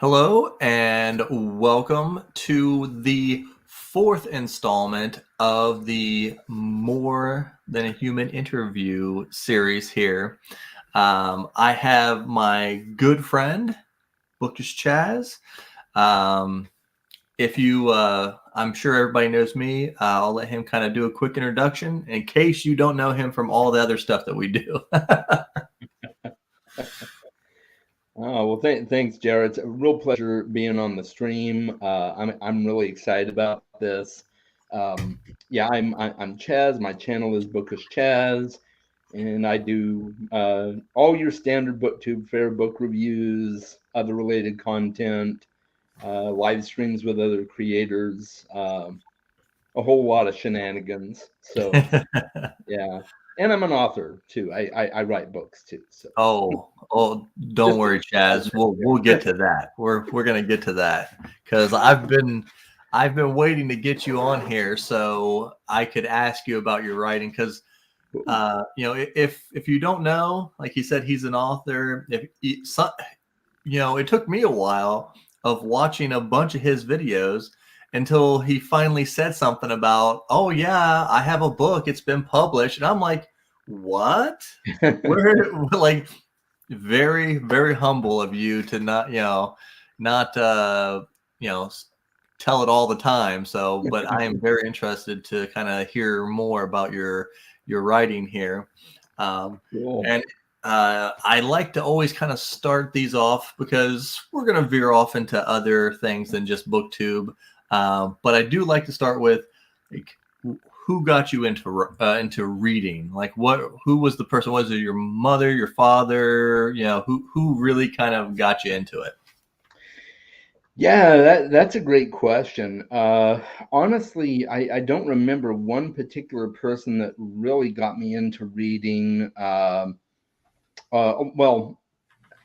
Hello and welcome to the fourth installment of the More Than a Human interview series here. I have my good friend, bookish Chaz. Um, I'm sure everybody knows me. I'll let him kind of do a quick introduction in case you don't know him from all the other stuff that we do. Oh, well, thanks, Jared. It's a real pleasure being on the stream. I'm really excited about this. Yeah, I'm Chaz. My channel is Bookish Chaz, and I do all your standard BookTube fare book reviews, other related content, live streams with other creators, a whole lot of shenanigans. So yeah, and I'm an author too. I write books too. So Oh, don't just worry, a Chaz. We'll get to that. We're gonna get to that because I've been waiting to get you on here so I could ask you about your writing because if you don't know, like he said, he's an author. It took me a while of watching a bunch of his videos until he finally said something about, oh yeah, I have a book. It's been published, and I'm like, what? Where like very, very humble of you to not tell it all the time. So, but I am very interested to kind of hear more about your writing here. Um, Cool. and I like to always kind of start these off because we're going to veer off into other things than just BookTube. But I do like to start with, like, who got you into reading? Like, who was the person? Was it your mother, your father? Who really kind of got you into it? Yeah, that's a great question. Honestly, I don't remember one particular person that really got me into reading. Well,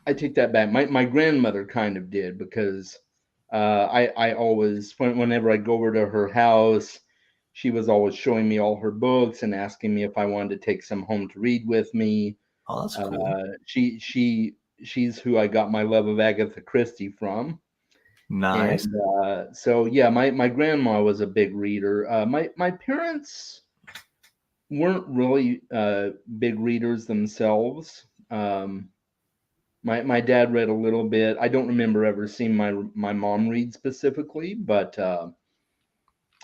I take that back. My grandmother kind of did because I always whenever I go over to her house, she was always showing me all her books and asking me if I wanted to take some home to read with me. Oh, that's cool. Uh, she's who I got my love of Agatha Christie from. Nice. And so, yeah, my grandma was a big reader. My parents weren't really big readers themselves. My dad read a little bit. I don't remember ever seeing my mom read specifically, but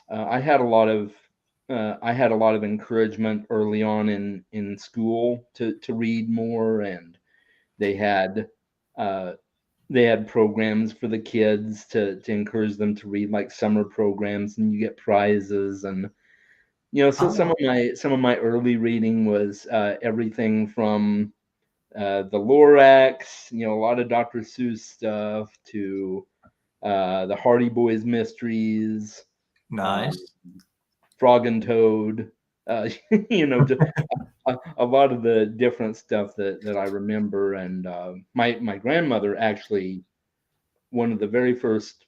I had a lot of encouragement early on in school to read more, and they had uh, they had programs for the kids to encourage them to read, like summer programs, and you get prizes. And so Oh, some of my early reading was everything from the Lorax, a lot of Dr. Seuss stuff, to the Hardy Boys mysteries, um, nice. Frog and Toad, to a lot of the different stuff that I remember. And my grandmother actually, one of the very first,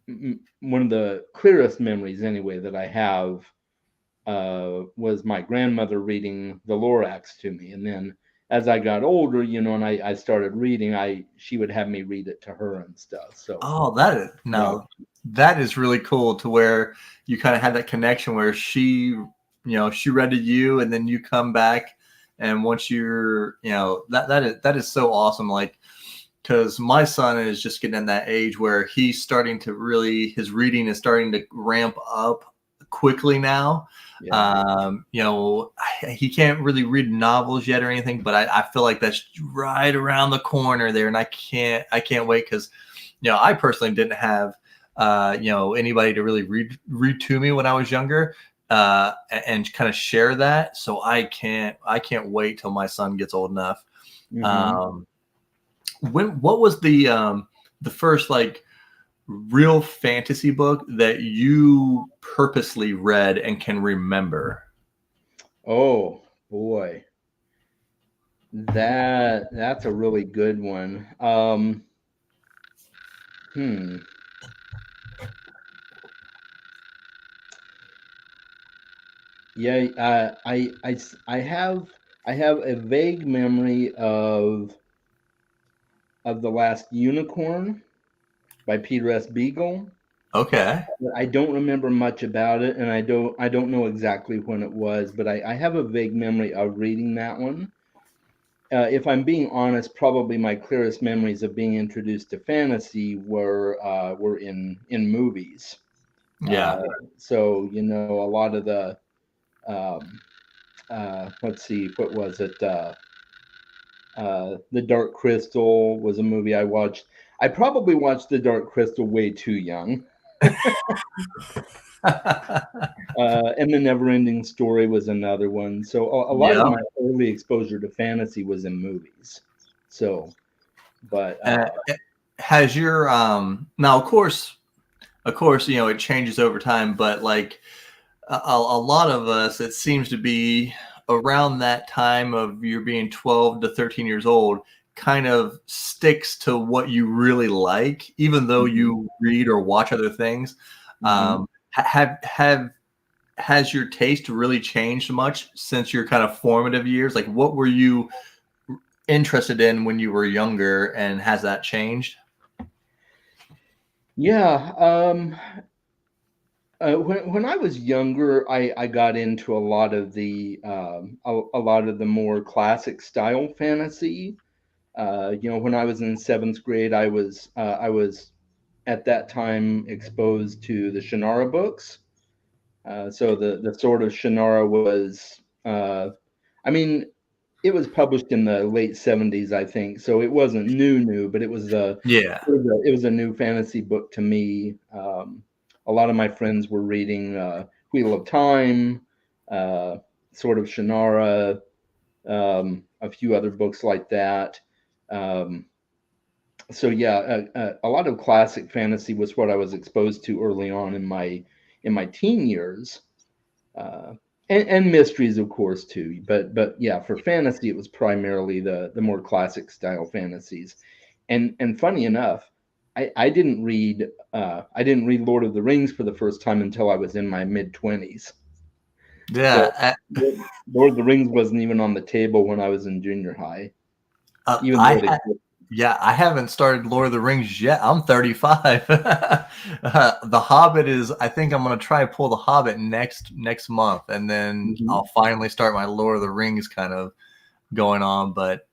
one of the clearest memories anyway that I have was my grandmother reading the Lorax to me. And then as I got older, and I started reading, she would have me read it to her and stuff. So Oh, yeah. that is really cool to where you kind of had that connection where she read to you and then you come back and once that is so awesome. Like, because my son is just getting in that age where he's starting to really his reading is starting to ramp up quickly now. Yeah. He can't really read novels yet or anything, but I feel like that's right around the corner there, and I can't wait because I personally didn't have anybody to really read to me when I was younger, and kind of share that. So I can't wait till my son gets old enough. Hmm. Um, what was the first like real fantasy book that you purposely read and can remember? Oh boy, that's a really good one. Hmm. Yeah. I have a vague memory of the last unicorn. by Peter S. Beagle. Okay. I don't remember much about it, and I don't know exactly when it was, but I have a vague memory of reading that one. If I'm being honest, probably my clearest memories of being introduced to fantasy were in movies. Uh, Yeah. so a lot of the um, let's see, what was it? The Dark Crystal was a movie I watched. I probably watched The Dark Crystal way too young. And The Neverending Story was another one. So a lot of Yeah. my early exposure to fantasy was in movies. So, but Uh, has your now of course, it changes over time, but like a lot of us, it seems to be around that time of you being 12 to 13 years old, kind of sticks to what you really like, even though mhm, you read or watch other things. mhm. Have has your taste really changed much since your kind of formative years? Like, what were you interested in when you were younger, and has that changed? Yeah. When I was younger, I got into a lot of the more classic style fantasy. When I was in seventh grade, I was at that time exposed to the Shannara books. So the Sword of Shannara was, I mean, it was published in the late '70s, I think. So it wasn't new, but Yeah. it was a new fantasy book to me. A lot of my friends were reading Wheel of Time, uh, Sword of Shannara, a few other books like that. Um, so yeah, a lot of classic fantasy was what I was exposed to early on in my teen years, uh, and mysteries, of course, too. But yeah, for fantasy, it was primarily the more classic style fantasies. And funny enough, I didn't read Lord of the Rings for the first time until I was in my mid-20s. So Yeah. Lord of the Rings wasn't even on the table when I was in junior high, even though I it existed. Yeah, I haven't started Lord of the Rings yet. I'm 35. The Hobbit is. I think I'm gonna try to pull the Hobbit next month, and then Mhm. I'll finally start my Lord of the Rings kind of going on. But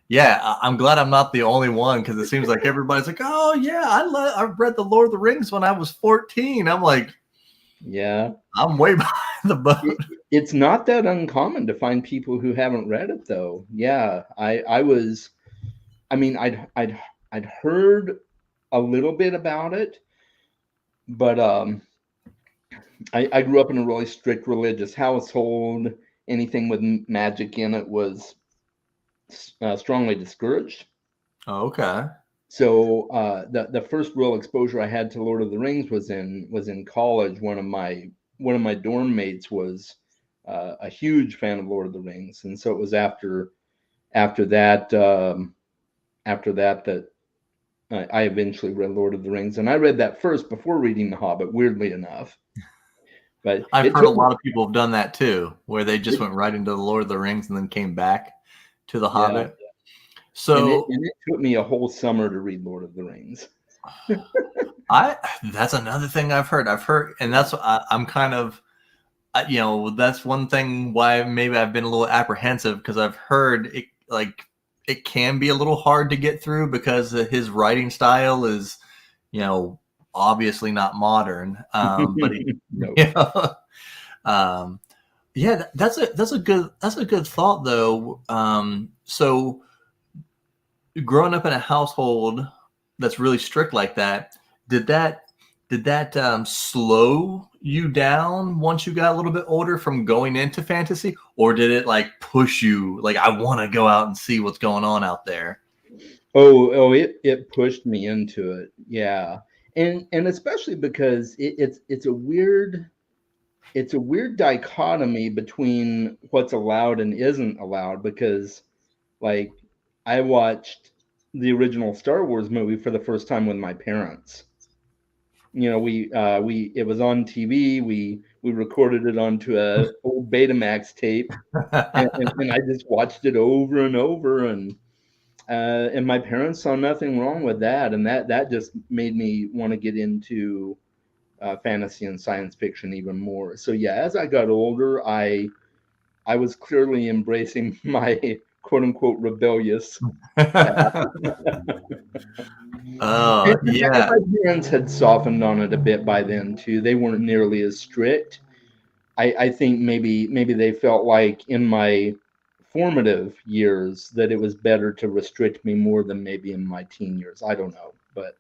yeah, I'm glad I'm not the only one, because it seems like everybody's like, "Oh yeah, I read the Lord of the Rings when I was 14." I'm like, Yeah. I'm way behind the boat. It, it's not that uncommon to find people who haven't read it though. Yeah, I was. I mean, I'd heard a little bit about it, but I grew up in a really strict religious household. Anything with magic in it was strongly discouraged. Okay. So the first real exposure I had to Lord of the Rings was in college. One of my dorm mates was a huge fan of Lord of the Rings, and so it was after that after that I eventually read Lord of the Rings, and I read that first before reading The Hobbit. Weirdly enough, but I've it heard a took me. lot of people have done that too, where they just went right into the Lord of the Rings and then came back to the Yeah, Hobbit. So and it took me a whole summer to read Lord of the Rings. I that's another thing I've heard. And that's I'm kind of that's one thing why maybe I've been a little apprehensive, because I've heard it, like, it can be a little hard to get through because his writing style is, you know, obviously not modern. But he, No. you know, um, yeah, that's a good thought though. So growing up in a household that's really strict like that, did that slow you down once you got a little bit older from going into fantasy, or did it like push you, like, I want to go out and see what's going on out there? It pushed me into it. Yeah. And especially because it's a weird dichotomy between what's allowed and isn't allowed because like I watched the original Star Wars movie for the first time with my parents. We it was on TV. We recorded it onto a old Betamax tape, and I just watched it over and over. And And my parents saw nothing wrong with that, and that just made me want to get into fantasy and science fiction even more. So yeah, as I got older, I was clearly embracing my quote unquote rebellious path. And Yeah. my parents had softened on it a bit by then too. They weren't nearly as strict. I think maybe they felt like in my formative years that it was better to restrict me more than maybe in my teen years. I don't know, but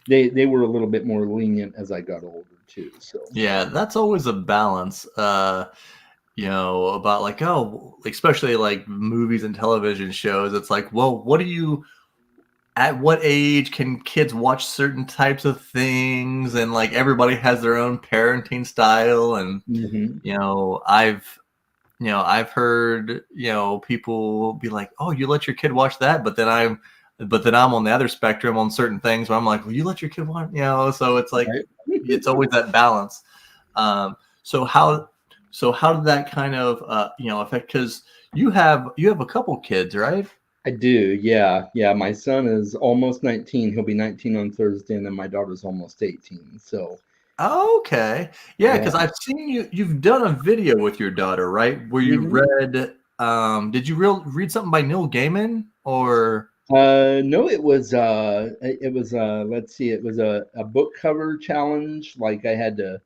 they were a little bit more lenient as I got older too. So Yeah, that's always a balance. About like, oh, especially like movies and television shows. It's like, well, at what age can kids watch certain types of things? And like everybody has their own parenting style. And, mhm. you know, I've, I've heard, people be like, oh, you let your kid watch that. But then I'm on the other spectrum on certain things where I'm like, well, you let your kid watch, so it's like, Right. it's always that balance. Um, so how, so how did that kind of, affect, cause you have a couple kids, right? I do, yeah, yeah. My son is almost 19. He'll be 19 on Thursday, and then my daughter's almost 18. So Okay. Yeah, yeah. because I've seen you've done a video with your daughter, right? Where you Mhm. read did you read something by Neil Gaiman or No, it was let's see, it was a book cover challenge. Like I had to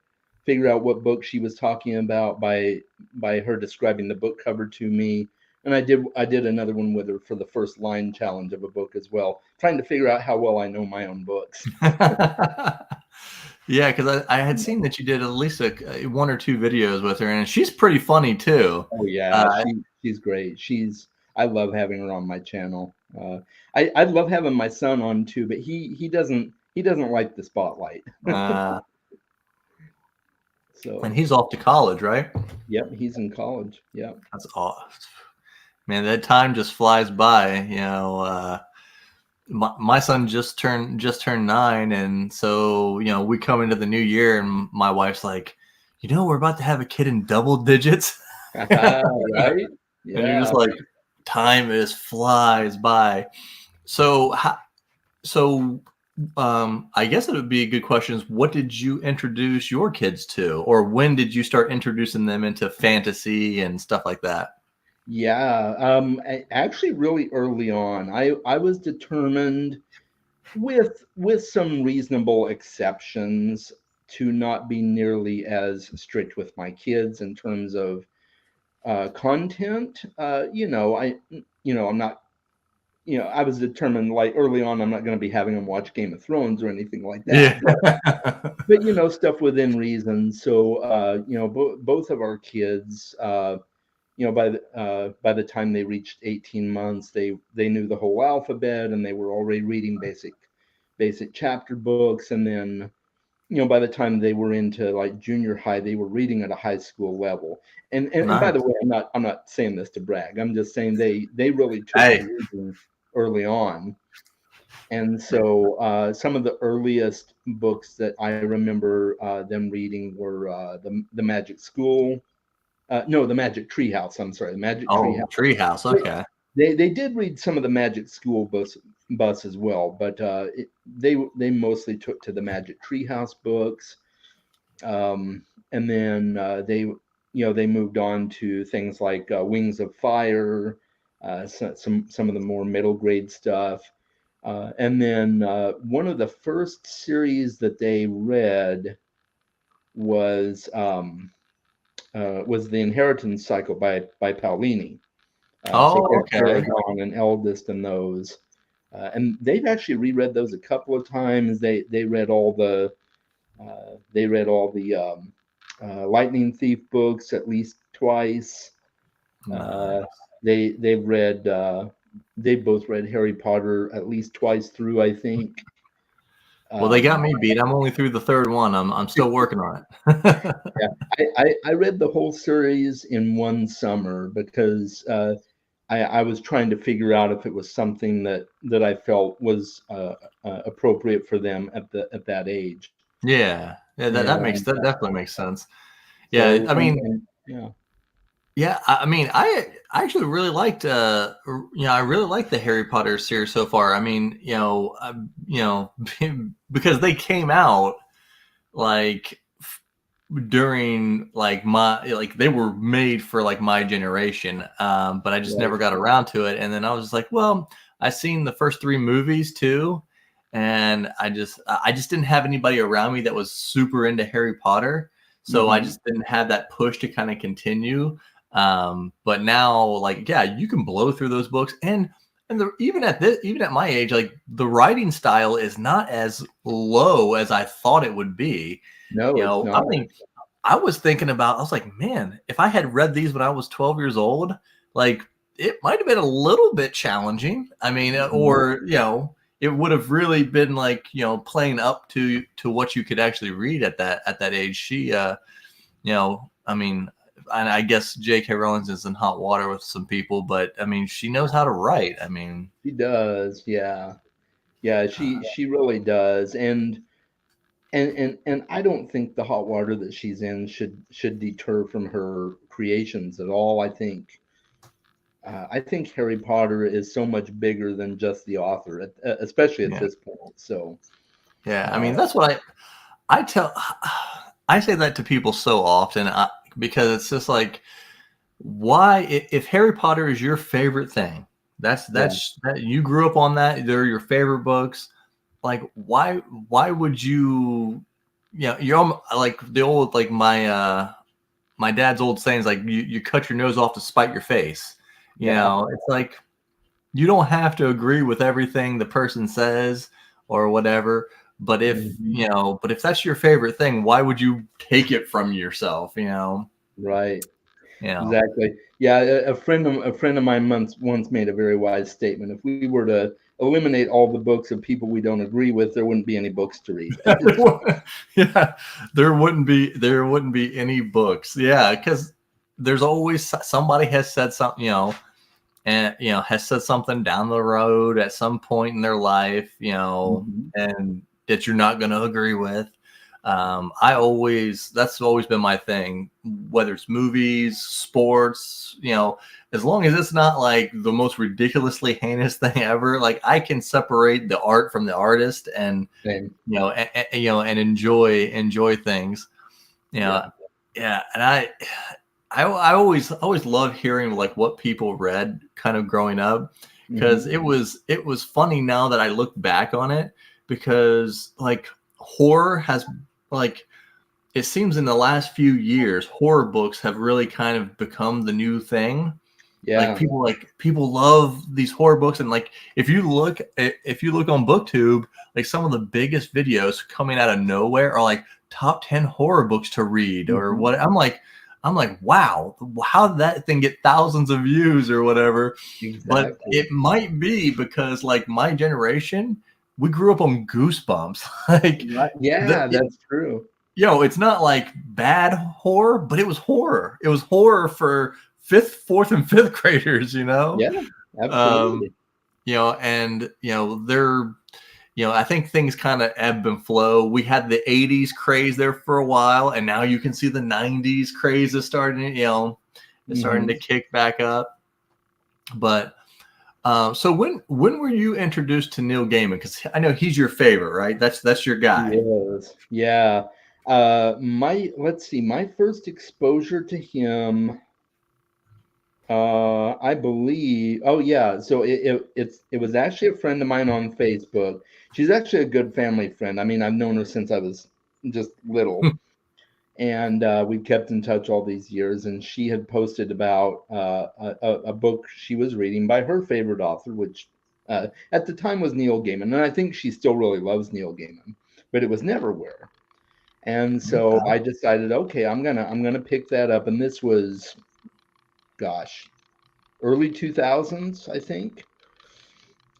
figure out what book she was talking about by her describing the book cover to me. And I did another one with her for the first line challenge of a book as well, trying to figure out how well I know my own books. Yeah, because I had seen that you did at least one or two videos with her, and she's pretty funny too. Oh yeah, Uh, she's great. I love having her on my channel. I love having my son on too, but he doesn't like the spotlight. uh, and So he's off to college, right? yep, he's in college. Yep. That's awesome. Man, that time just flies by. My son just turned 9, and so we come into the new year, and my wife's like, we're about to have a kid in double digits, Right? and you're just Yeah. like, time is flies by. So, I guess it would be a good question is what did you introduce your kids to, or when did you start introducing them into fantasy and stuff like that? Yeah. Actually really early on. I was determined with some reasonable exceptions to not be nearly as strict with my kids in terms of content. I'm not, I was determined like early on, I'm not going to be having them watch Game of Thrones or anything like that. Yeah. But stuff within reason. So, both of our kids, by the time they reached 18 months, they knew the whole alphabet and they were already reading basic chapter books. And then by the time they were into like junior high, they were reading at a high school level. And by the Nice. way, I'm not saying this to brag. I'm just saying they really took to Hey. reading early on. And so some of the earliest books that I remember them reading were the Magic School. No, the Magic Treehouse. I'm sorry, the Magic Oh, Treehouse. Treehouse. They, Okay. they did read some of the Magic School bus as well, but they mostly took to the Magic Treehouse books. And then they moved on to things like Wings of Fire, some of the more middle grade stuff, and then one of the first series that they read was the Inheritance Cycle by Paulini. So Oh, okay. Aragon and Eldest and those. And they've actually reread those a couple of times. They read all the Lightning Thief books at least twice. Uh, Nice. they both read Harry Potter at least twice through, I think. Well, they got Um, me beat. I'm only through the third one. I'm still working on it. yeah, I read the whole series in one summer because I was trying to figure out if it was something that I felt was appropriate for them at that age. Yeah. Yeah, that And definitely makes sense. Yeah, so I mean, and yeah. Yeah, I mean, I actually really liked, I really liked the Harry Potter series so far. I mean, because they came out like during like they were made for like my generation, but I just Right. never got around to it. And then I was just like, well, I seen the first three movies too, and I just didn't have anybody around me that was super into Harry Potter, so I Hmm. just didn't have that push to kind of continue. But now, like, yeah, you can blow through those books, and even at my age, like the writing style is not as low as I thought it would be. No, it's I not. mean, I was thinking about, I was like, man, if I had read these when I was 12 years old, like it might have been a little bit challenging. I mean, Mhm. or, it would have really been like, playing up to what you could actually read at that age. I mean, and I guess J.K. Rowling is in hot water with some people, but I mean, she knows how to write. I mean, She does, yeah. Yeah, she really does. And I don't think the hot water that she's in should deter from her creations at all. I think Harry Potter is so much bigger than just the author, especially at yeah, this point. So, yeah. I uh, mean, that's what I tell. I say that to people so often, because it's just like, why, if Harry Potter is your favorite thing, yeah. that you grew up on, that they're your favorite books, like why would you, like the old, like my dad's old sayings, like you cut your nose off to spite your face. Yeah. It's like, you don't have to agree with everything the person says or whatever, but Hmm. if that's your favorite thing, why would you take it from yourself? Right. you know Exactly. Yeah, a friend of mine once made a very wise statement. If we were to eliminate all the books of people we don't agree with, there wouldn't be any books to read. Yeah, there wouldn't be any books. Yeah, because there's always somebody has said something, and has said something down the road at some point in their life, Mhm. and that you're not going to agree with. That's always been my thing, whether it's movies, sports, as long as it's not like the most ridiculously heinous thing ever, like I can separate the art from the artist, and Same. and enjoy things. you know Yeah. yeah, and I always love hearing like what people read kind of growing up, because Hmm. it was funny now that I look back on it, because like horror has, like, it seems in the last few years horror books have really kind of become the new thing. Yeah. Like people love these horror books, and like if you look on BookTube, like some of the biggest videos coming out of nowhere are like top 10 horror books to read or Hmm. what. I'm like, wow, how did that thing get thousands of views or whatever? But Exactly. it might be because like my generation, we grew up on Goosebumps. like Right. the Yeah, that's true. it's not like bad horror, but it was horror. It was horror for fourth, and fifth graders. Yeah, Um, absolutely. and I think things kind of ebb and flow. We had the '80s craze there for a while, and now you can see the '90s craze is starting. It's starting to Hmm. kick back up. But so when were you introduced to Neil Gaiman? Because I know he's your favorite, right? That's your He guy. was. Yeah. Let's see, my first exposure to him, I believe, oh yeah, so it was actually a friend of mine on Facebook. She's actually a good family friend. I mean, I've known her since I was just little, and we kept in touch all these years. And she had posted about a book she was reading by her favorite author, which at the time was Neil Gaiman, and I think she still really loves Neil Gaiman, but it was Neverwhere. And so I decided, okay, I'm gonna pick that up. And this was, gosh, early 2000s, I think.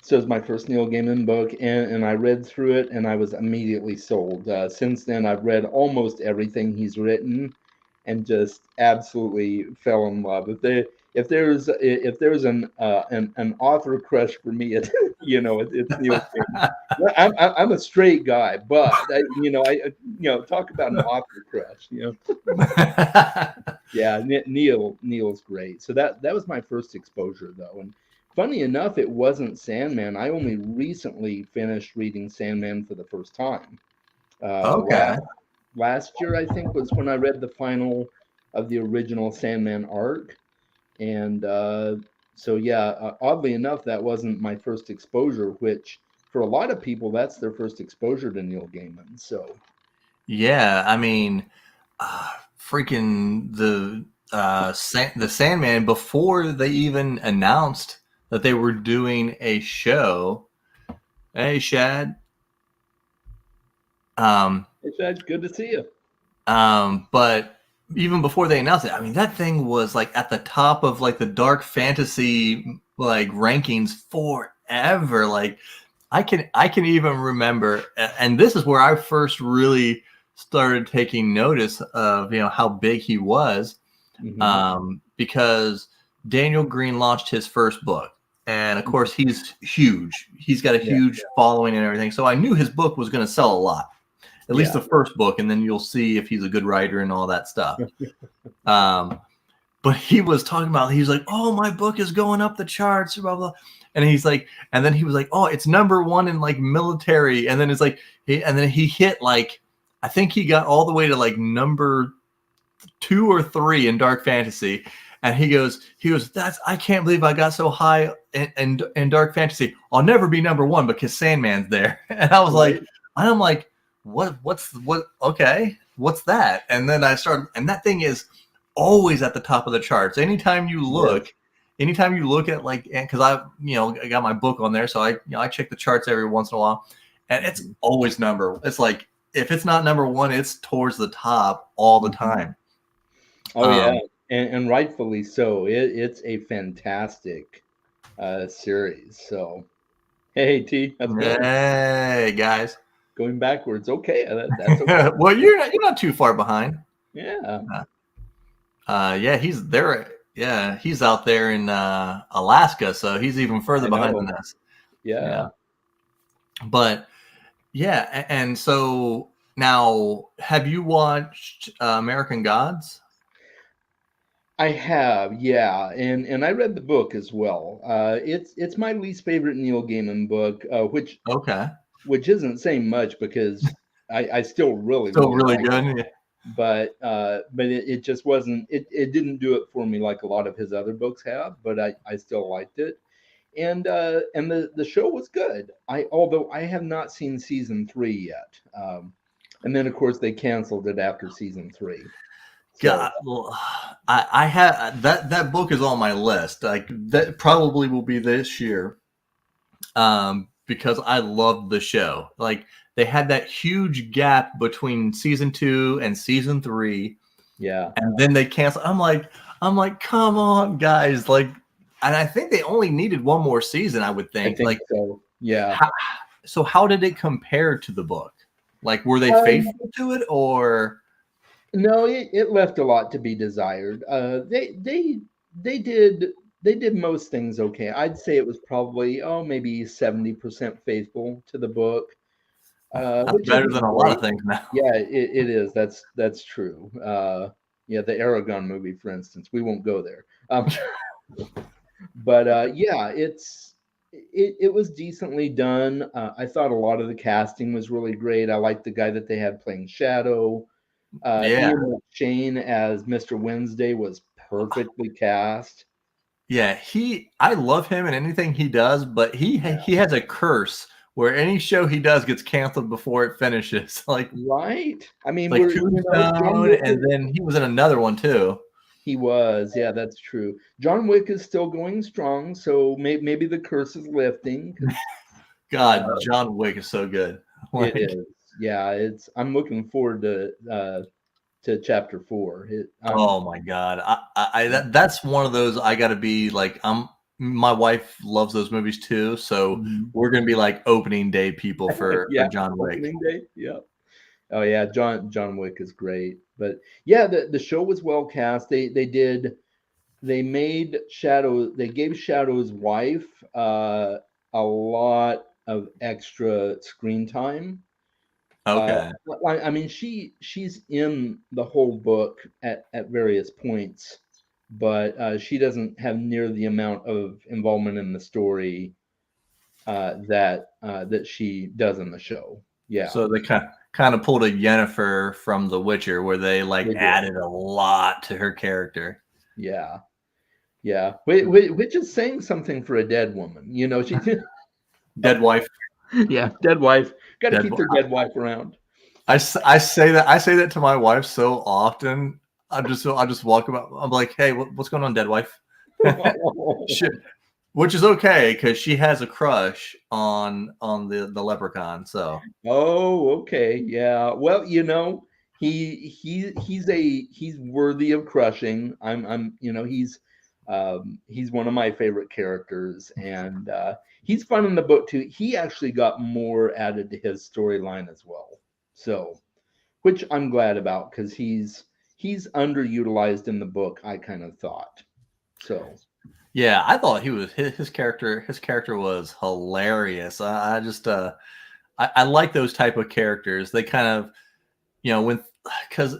So it's my first Neil Gaiman book, and I read through it, and I was immediately sold. Since then, I've read almost everything he's written, and just absolutely fell in love. If there's an author crush for me, it's Neil Gaiman. I'm a straight guy, but talk about an author crush. Yeah, Neil's great. So that was my first exposure though, and funny enough, it wasn't Sandman. I only recently finished reading Sandman for the first time. Okay. Last year, I think, was when I read the final of the original Sandman arc, and so yeah, oddly enough, that wasn't my first exposure. Which for a lot of people, that's their first exposure to Neil Gaiman. So Yeah, I mean, freaking the Sandman, before they even announced that they were doing a show. Hey, Shad. it's good to see you. But even before they announced it, I mean, that thing was like at the top of like the dark fantasy like rankings forever. Like I can even remember, and this is where I first really started taking notice of how big he was, because Daniel Green launched his first book, and of course he's huge. He's got a Yeah. huge following and everything, so I knew his book was going to sell a lot, at least the first book, and then you'll see if he's a good writer and all that stuff. But he was talking about, he's like, oh, my book is going up the charts, blah, blah. And he's like, and then he was like, oh, it's #1 in like military. And then it's like, and then he hit like, I think he got all the way to like number 2 or 3 in dark fantasy. And he goes, I can't believe I got so high in dark fantasy. I'll never be #1 because Sandman's there. And I was like, okay, what's that? And then I started, and that thing is always at the top of the charts. Anytime you look at like, because I got my book on there, so I check the charts every once in a while, and it's always it's like, if it's not #1, it's towards the top all the time. Oh yeah, and rightfully so. It's a fantastic series. So hey T, how's it going? Hey guys, going backwards. Okay, that's okay. well, you're not too far behind. Yeah. Yeah, he's there. Yeah, he's out there in Alaska, so he's even further behind than us. Yeah. But yeah, and so now, have you watched American Gods? I have, yeah, and I read the book as well. It's my least favorite Neil Gaiman book, which isn't saying much because I still really really like good. it. But it just wasn't, it didn't do it for me like a lot of his other books have, but I still liked it. And the show was good. Although I have not seen season 3 yet. And then of course they canceled it after season 3. So, God, well, I have that book is on my list. Like, that probably will be this year, because I loved the show. Like, they had that huge gap between season 2 and season 3. Yeah. And then they canceled. I'm like, come on, guys. Like, and I think they only needed one more season, I would think. Like, so. Yeah. How did it compare to the book? Like, were they faithful to it, or? No, it left a lot to be desired. They did most things okay. I'd say it was probably maybe 70% faithful to the book. That's better than a lot of things now. Yeah, it is. That's true. Yeah, the Aragon movie, for instance. We won't go there. But yeah, it was decently done. I thought a lot of the casting was really great. I liked the guy that they had playing Shadow. Ian McShane as Mr. Wednesday was perfectly cast. Yeah, I love him and anything he does, but he has a curse where any show he does gets canceled before it finishes. Like, right? I mean, like Tombstone, and then he was in another one too. He was, yeah, that's true. John Wick is still going strong, so maybe the curse is lifting. God, John Wick is so good. Like, it is, yeah. I'm looking forward to chapter 4. Oh my God, that's one of those I got to be like, my wife loves those movies too, so we're gonna be like opening day people for John Wick. Opening day, yeah. Oh yeah, John Wick is great. But yeah, the show was well cast. They made Shadow. They gave Shadow's wife a lot of extra screen time. Okay. I mean, she's in the whole book at various points, but she doesn't have near the amount of involvement in the story that she does in the show. Yeah, So they kind of pulled a Yennefer from The Witcher, where they like they did. added a lot to her character. Yeah, yeah, which is saying something for a dead woman. You know, she. Dead wife. Yeah, dead wife. Got to Dead. keep their dead wife around. I say that to my wife so often. I just walk about. I'm like, hey, what's going on, dead wife? Shit. Which is okay because she has a crush on the leprechaun. So Oh, okay. Yeah. Well, you know, he's worthy of crushing. He's one of my favorite characters, and he's fun in the book too. He actually got more added to his storyline as well. So, which I'm glad about because he's underutilized in the book, I kind of thought. So, yeah, I thought his character was hilarious. I just I like those type of characters. They kind of, when, because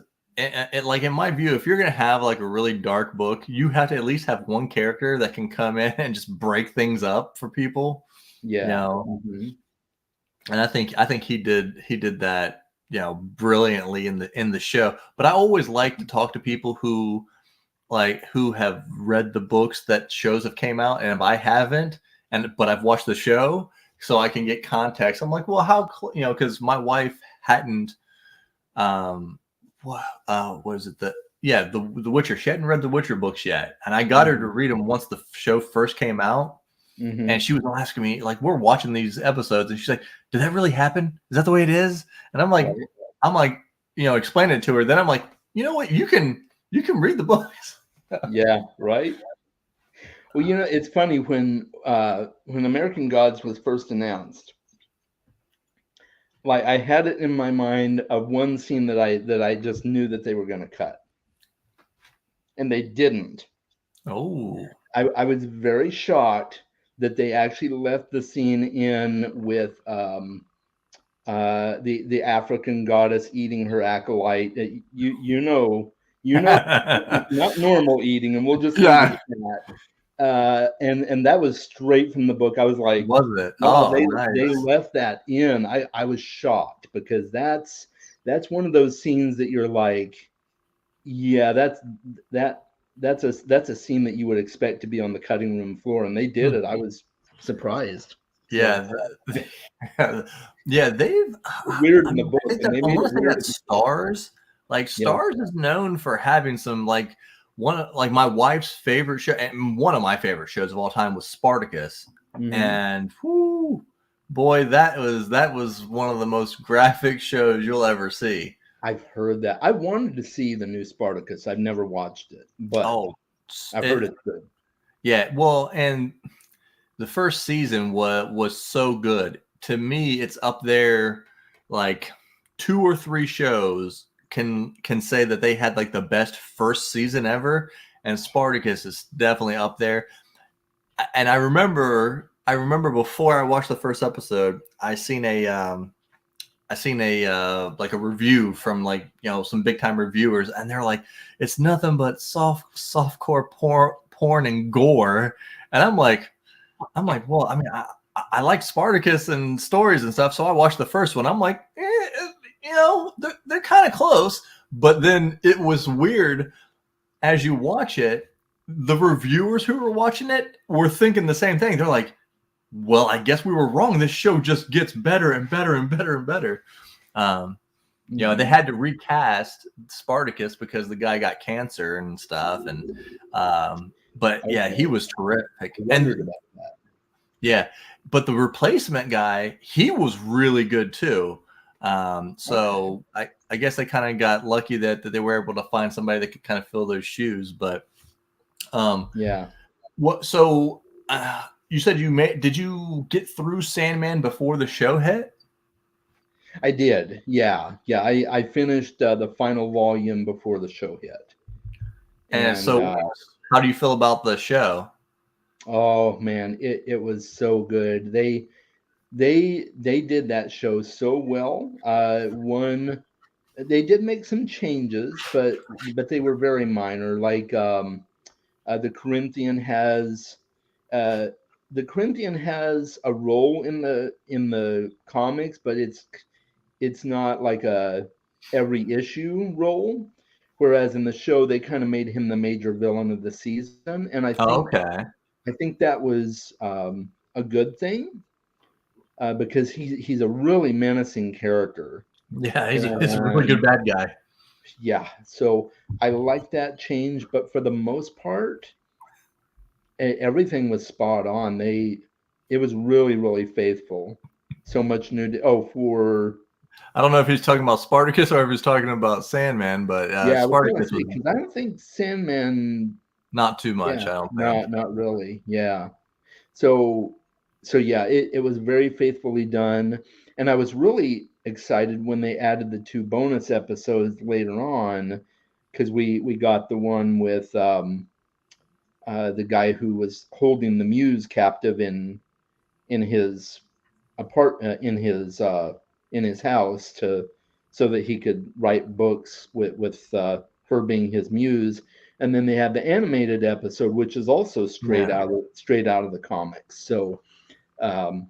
like in my view, if you're gonna have like a really dark book, you have to at least have one character that can come in and just break things up for people. yeah. Hmm. And I think he did that, brilliantly in the show. But I always like to talk to people who have read the books that shows have came out, and if I haven't, but I've watched the show, so I can get context. I'm like, well, because my wife hadn't, what is it, the Witcher, she hadn't read the Witcher books yet, and I got her to read them once the show first came out. Hmm. And she was asking me, like, we're watching these episodes, and she's like, did that really happen? Is that the way it is? And I'm like, explaining it to her. Then I'm like, you know what, you can read the books. Yeah. Right. Well, you know, it's funny when American Gods was first announced, like I had it in my mind of one scene that I just knew that they were going to cut, and they didn't. Oh. I was very shocked that they actually left the scene in with the African goddess eating her acolyte. You know, not normal eating, and we'll just leave it Yeah. at that. And that was straight from the book. I was like, Was it? wow, Oh, they nice. left that in. I was shocked because that's one of those scenes that you're like, yeah, that that's a scene that you would expect to be on the cutting room floor, and they did it. I was surprised. So Yeah. Yeah, they've weird I in the mean, book, and they I made want it to say weird. that Stars, like Yeah. Stars is known for having some, like, like my wife's favorite show, and one of my favorite shows of all time was Spartacus. Hmm. And whoo, boy, that was one of the most graphic shows you'll ever see. I've heard that. I wanted to see the new Spartacus. I've never watched it, but Oh, I've heard it's good. yeah. Well, and the first season was so good. To me, it's up there, like two or three shows can say that they had like the best first season ever, and Spartacus is definitely up there. And I remember before I watched the first episode, I seen a like a review from, like, some big time reviewers, and they're like, it's nothing but softcore porn and gore. And I'm like, well, I mean, I like Spartacus and stories and stuff, so I watched the first one. I'm like, they're kind of close, but then it was weird as you watch it. The reviewers who were watching it were thinking the same thing. They're like, well, I guess we were wrong. This show just gets better and better and better and better. Um, they Hmm. had to recast Spartacus because the guy got cancer and stuff, and but yeah, he Okay. was terrific. I And wondered about that. yeah, but the replacement guy, he was really good too. Okay. So I guess they kind of got lucky that they were able to find somebody that could kind of fill those shoes. But um, Yeah, what? So you said did you get through Sandman before the show hit? I did. Yeah, yeah. I finished the final volume before the show hit, And and so, how do you feel about the show? oh man, it was so good. they did that show so well. One, they did make some changes, but they were very minor. Like the Corinthian has uh, the Corinthian has a role in the comics, but it's not like a every issue role. Whereas in the show, they kind of made him the major villain of the season, and Okay. I think that was a good thing because he's a really menacing character, Yeah, he's a really good and bad guy. yeah, so I like that change. But for the most part, everything was spot on. It was really faithful. So much new. Oh, for I don't know if he's talking about Spartacus or if he's talking about Sandman, but yeah, I was gonna Spartacus say was because I don't think Sandman. not too much, Yeah, I don't think. not really. Yeah. So yeah, it was very faithfully done, and I was really excited when they added the two bonus episodes later on, because we got the one with the guy who was holding the muse captive in his in his house to so that he could write books with her being his muse. And then they had the animated episode, which is also Yeah. straight out of the comics. So um,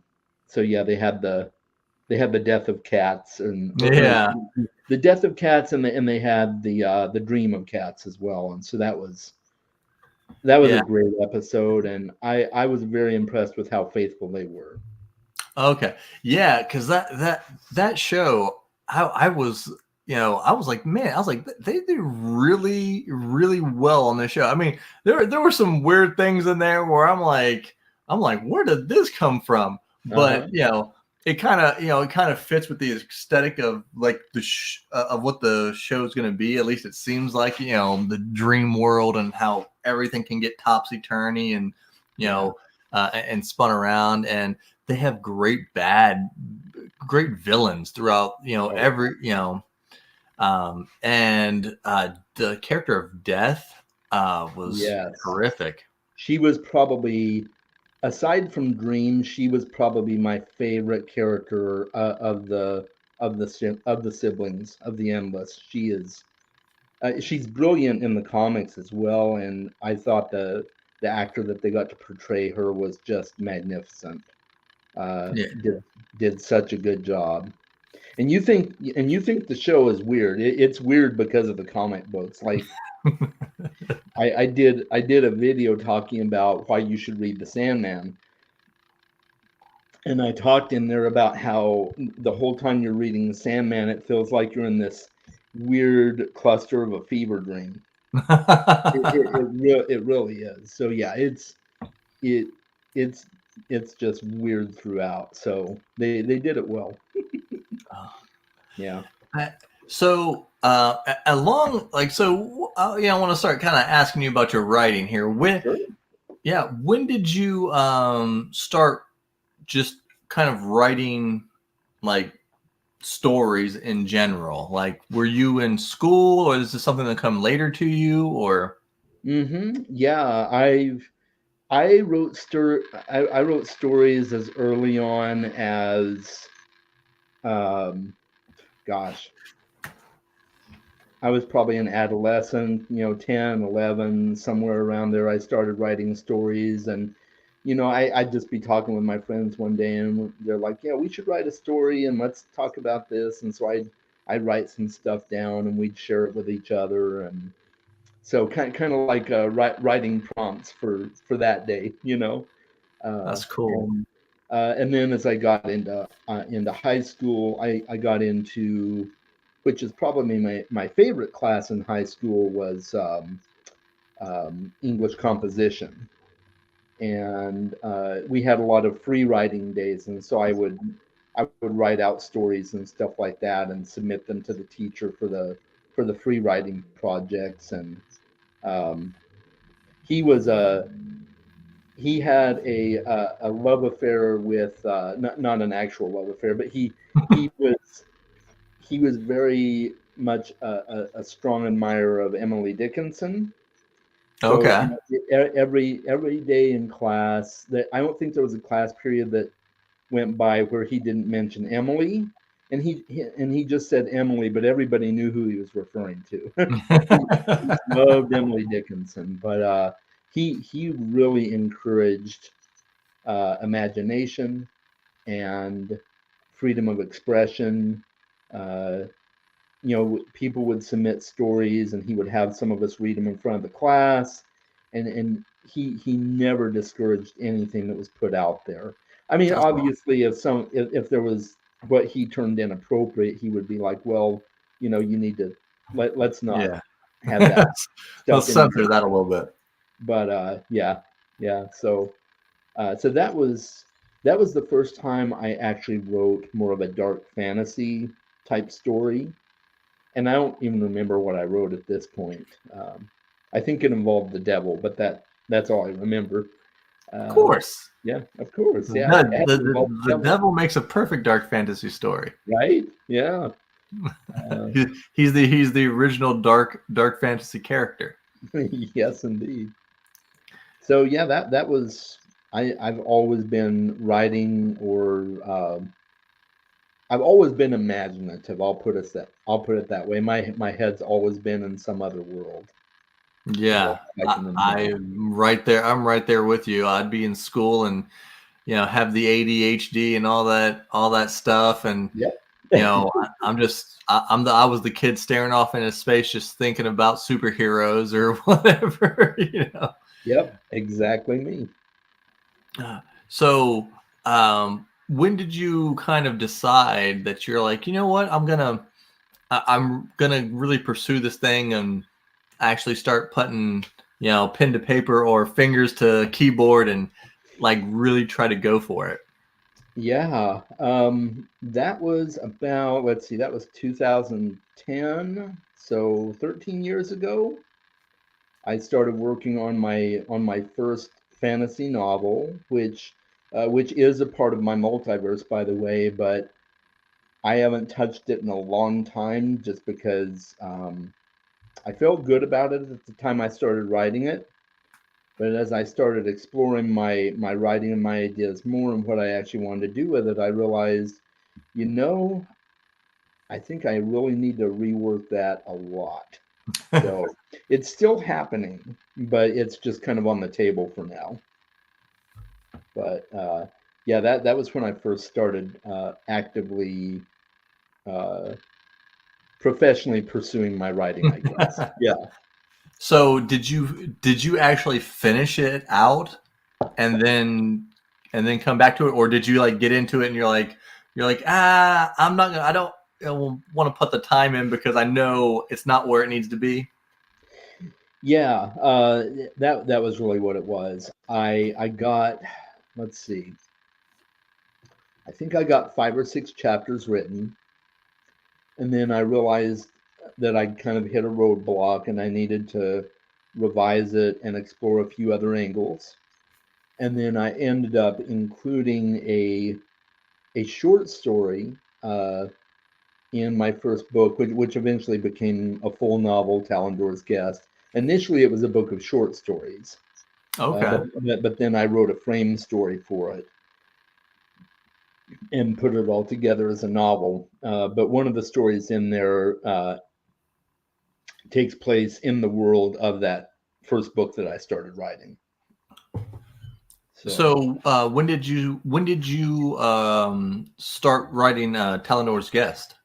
yeah, they had the death of cats or Yeah. the death of cats, and they had the dream of cats as well. And so that was a Yeah. great episode, and I was very impressed with how faithful they were. Okay. Yeah, because that show, I was, I was like, man, I was like, they do really, really well on this show. I mean, there were some weird things in there where I'm like, where did this come from? But Uh-huh. it kind of fits with the aesthetic of like of what the show is going to be. At least it seems like, the dream world and how everything can get topsy turvy and Yeah. and spun around, and they have great villains throughout, Oh, every, and the character of Death was yes. horrific. She was probably, aside from Dream, she was probably my favorite character of the siblings of the Endless. She's brilliant in the comics as well, and I thought the actor that they got to portray her was just magnificent. Uh, Yeah. did such a good job. And you think the show is weird. It's weird because of the comic books. Like I did a video talking about why you should read the Sandman, and I talked in there about how the whole time you're reading the Sandman, it feels like you're in this weird cluster of a fever dream. It really is. So yeah, it it's it's just weird throughout. So they did it well. Yeah. So, along like so, I want to start kind of asking you about your writing here. Sure. When did you start just kind of writing like stories in general? Like, were you in school, or is this something that come later to you, or? Yeah, I wrote I wrote stories as early on as um gosh, I was probably an adolescent, 10, 11, somewhere around there. I started writing stories, and I'd just be talking with my friends one day, and they're like, "Yeah, we should write a story, and let's talk about this." And so I'd write some stuff down, and we'd share it with each other, and so kind of like writing prompts for that day, That's cool. and then as I got into high school, I got into, which is probably my favorite class in high school, was English composition, and we had a lot of free writing days, and so I would write out stories and stuff like that, and submit them to the teacher for the free writing projects, and um, he was a he had a love affair with not an actual love affair, but he was he was very much a strong admirer of Emily Dickinson. So Okay. every day in class, that I don't think there was a class period that went by where he didn't mention Emily, and he just said Emily, but everybody knew who he was referring to. He loved Emily Dickinson, but he really encouraged imagination and freedom of expression. Uh, people would submit stories, and he would have some of us read them in front of the class, and he never discouraged anything that was put out there. I mean, That's awesome. obviously, if there was what he termed inappropriate, he would be like, well, you need to let's not Yeah. have that Let's stuff in censor here. that a little bit. But yeah. So that was the first time I actually wrote more of a dark fantasy type story, and I don't even remember what I wrote at this point. I think it involved the devil, but that's all I remember. Of Uh, course. yeah, of course. Yeah, it The, had the, to involve the, the the devil, devil makes a perfect dark fantasy story. right? Yeah. Uh, He's the original dark fantasy character. yes, indeed. So yeah, that was I've always been writing, or I've always been imaginative. I'll put it that way. My head's always been in some other world that Yeah, I can envision. I'm right there. I'm right there with you. I'd be in school and have the ADHD and all that stuff, and Yep. I was the kid staring off into space, just thinking about superheroes or whatever. Yep, exactly me. So, when did you kind of decide that you're like, you know what, I'm gonna really pursue this thing and actually start putting, pen to paper or fingers to keyboard and like really try to go for it? Yeah, that was about, let's see, that was 2010, so 13 years ago. I started working on my first fantasy novel, which is a part of my multiverse, by the way, but I haven't touched it in a long time, just because I felt good about it at the time I started writing it. But as I started exploring my writing and my ideas more and what I actually wanted to do with it, I realized, you know, I think I really need to rework that a lot. So it's still happening, but it's just kind of on the table for now. But yeah, that was when I first started actively, uh, professionally pursuing my writing, I guess. Yeah. So did you actually finish it out and then come back to it, or did you like get into it and you're like, I'm not gonna, I don't want to put the time in because I know it's not where it needs to be? Yeah, that was really what it was. I got, let's see, I think I got 5 or 6 chapters written, and then I realized that I kind of hit a roadblock and I needed to revise it and explore a few other angles. And then I ended up including a short story in my first book, which eventually became a full novel, Talendor's Guest. Initially, it was a book of short stories. Okay. But then I wrote a frame story for it and put it all together as a novel. But one of the stories in there takes place in the world of that first book that I started writing. So So when did you start writing Telenor's Guest?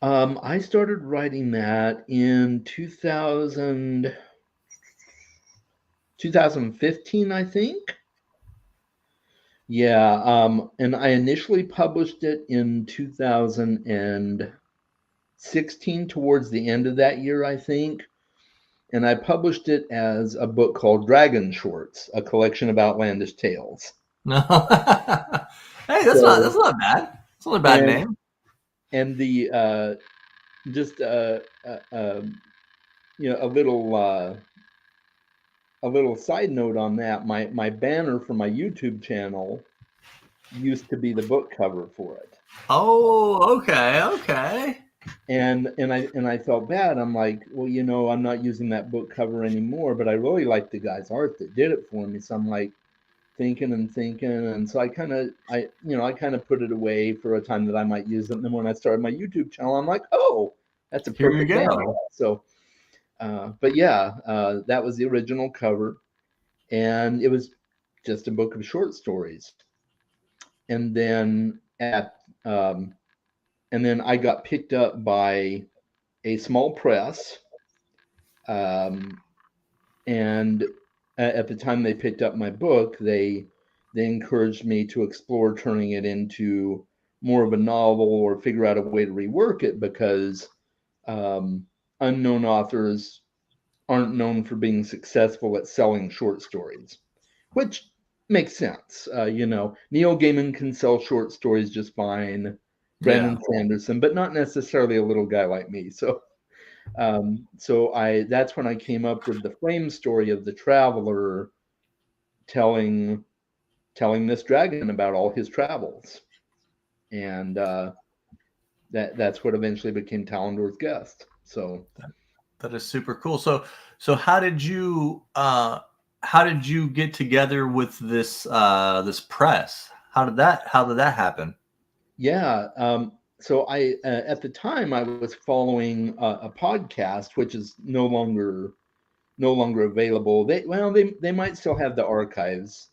I started writing that in 2015, I think. Yeah, and I initially published it in 2016, towards the end of that year, I think. And I published it as a book called Dragon Shorts, a collection of outlandish tales. No. Hey, that's not So, that's not bad. It's not a bad and name. and the just a little side note on that. My banner for my YouTube channel used to be the book cover for it. Oh, okay, okay. And I felt bad. I'm like, well, I'm not using that book cover anymore, but I really like the guy's art that did it for me. So I'm like, thinking, and so I kind of put it away for a time that I might use it. And then when I started my YouTube channel, I'm like, oh, that's a Here you perfect go. manual. So, but yeah, that was the original cover, and it was just a book of short stories. And then um, I got picked up by a small press, um, and at the time they picked up my book, they encouraged me to explore turning it into more of a novel or figure out a way to rework it because um, unknown authors aren't known for being successful at selling short stories, which makes sense. Neil Gaiman can sell short stories just fine, Yeah. Brandon Sanderson, but not necessarily a little guy like me. So that's when I came up with the frame story of the traveler telling this dragon about all his travels, and that's what eventually became Talendor's Guest. So That is super cool. So how did you get together with this press? How did that happen? yeah, so I at the time I was following a podcast which is no longer available. They might still have the archives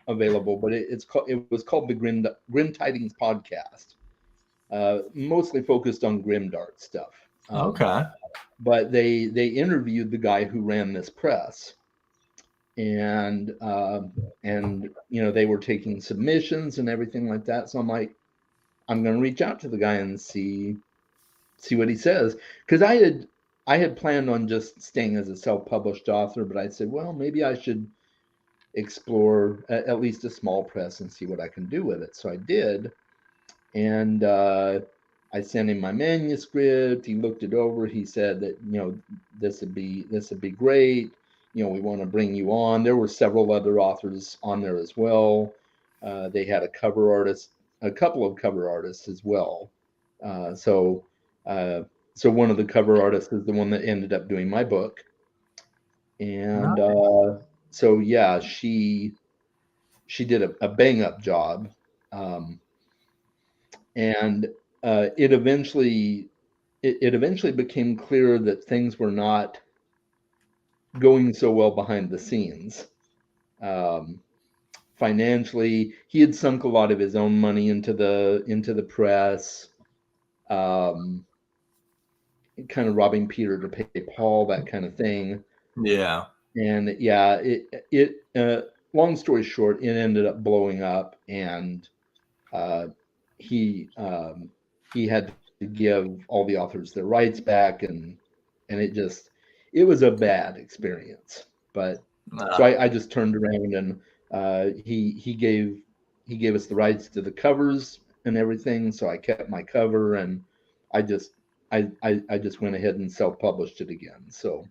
available, but it was called the Grim Tidings podcast, mostly focused on grimdark stuff. Okay. But they interviewed the guy who ran this press, and they were taking submissions and everything like that. So I'm like, I'm going to reach out to the guy and see what he says, because I had planned on just staying as a self-published author, but I said, well, maybe I should explore at least a small press and see what I can do with it. So I did, and I sent him my manuscript. He looked it over. He said that this would be great. We want to bring you on. There were several other authors on there as well. They had a couple of cover artists as well. Uh, so uh, so one of the cover artists is the one that ended up doing my book, and Nice. so yeah, she did a bang up job. Um, and it eventually became clear that things were not going so well behind the scenes. Um, Financially, he had sunk a lot of his own money into the press, um, kind of robbing Peter to pay Paul, that kind of thing. Yeah. And yeah, long story short, it ended up blowing up, and uh, he he had to give all the authors their rights back, and it was a bad experience. But so Uh, I just turned around, and he gave us the rights to the covers and everything. So I kept my cover, and I just I just went ahead and self-published it again. So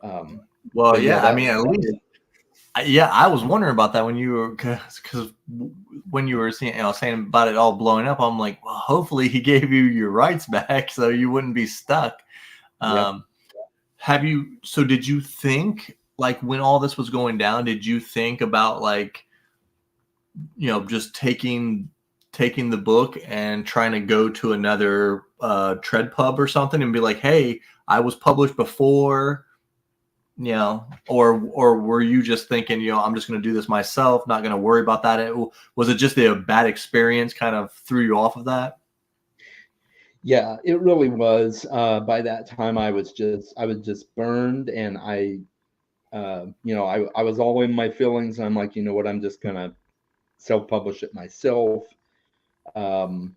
um, well, but yeah, yeah. I mean, at least, yeah. I was wondering about that when you were because when you were saying about it all blowing up. I'm like, well, hopefully he gave you your rights back so you wouldn't be stuck. yep. Um, so did you think, like, when all this was going down, did you think about, like, just taking the book and trying to go to another tread pub or something and be like, hey, I was published before, or were you just thinking, I'm just going to do this myself, not going to worry about that? Was it just a bad experience kind of threw you off of that? Yeah, it really was. By that time, I was just burned, and I was all in my feelings. I'm like, you know what? I'm just gonna self-publish it myself. Um,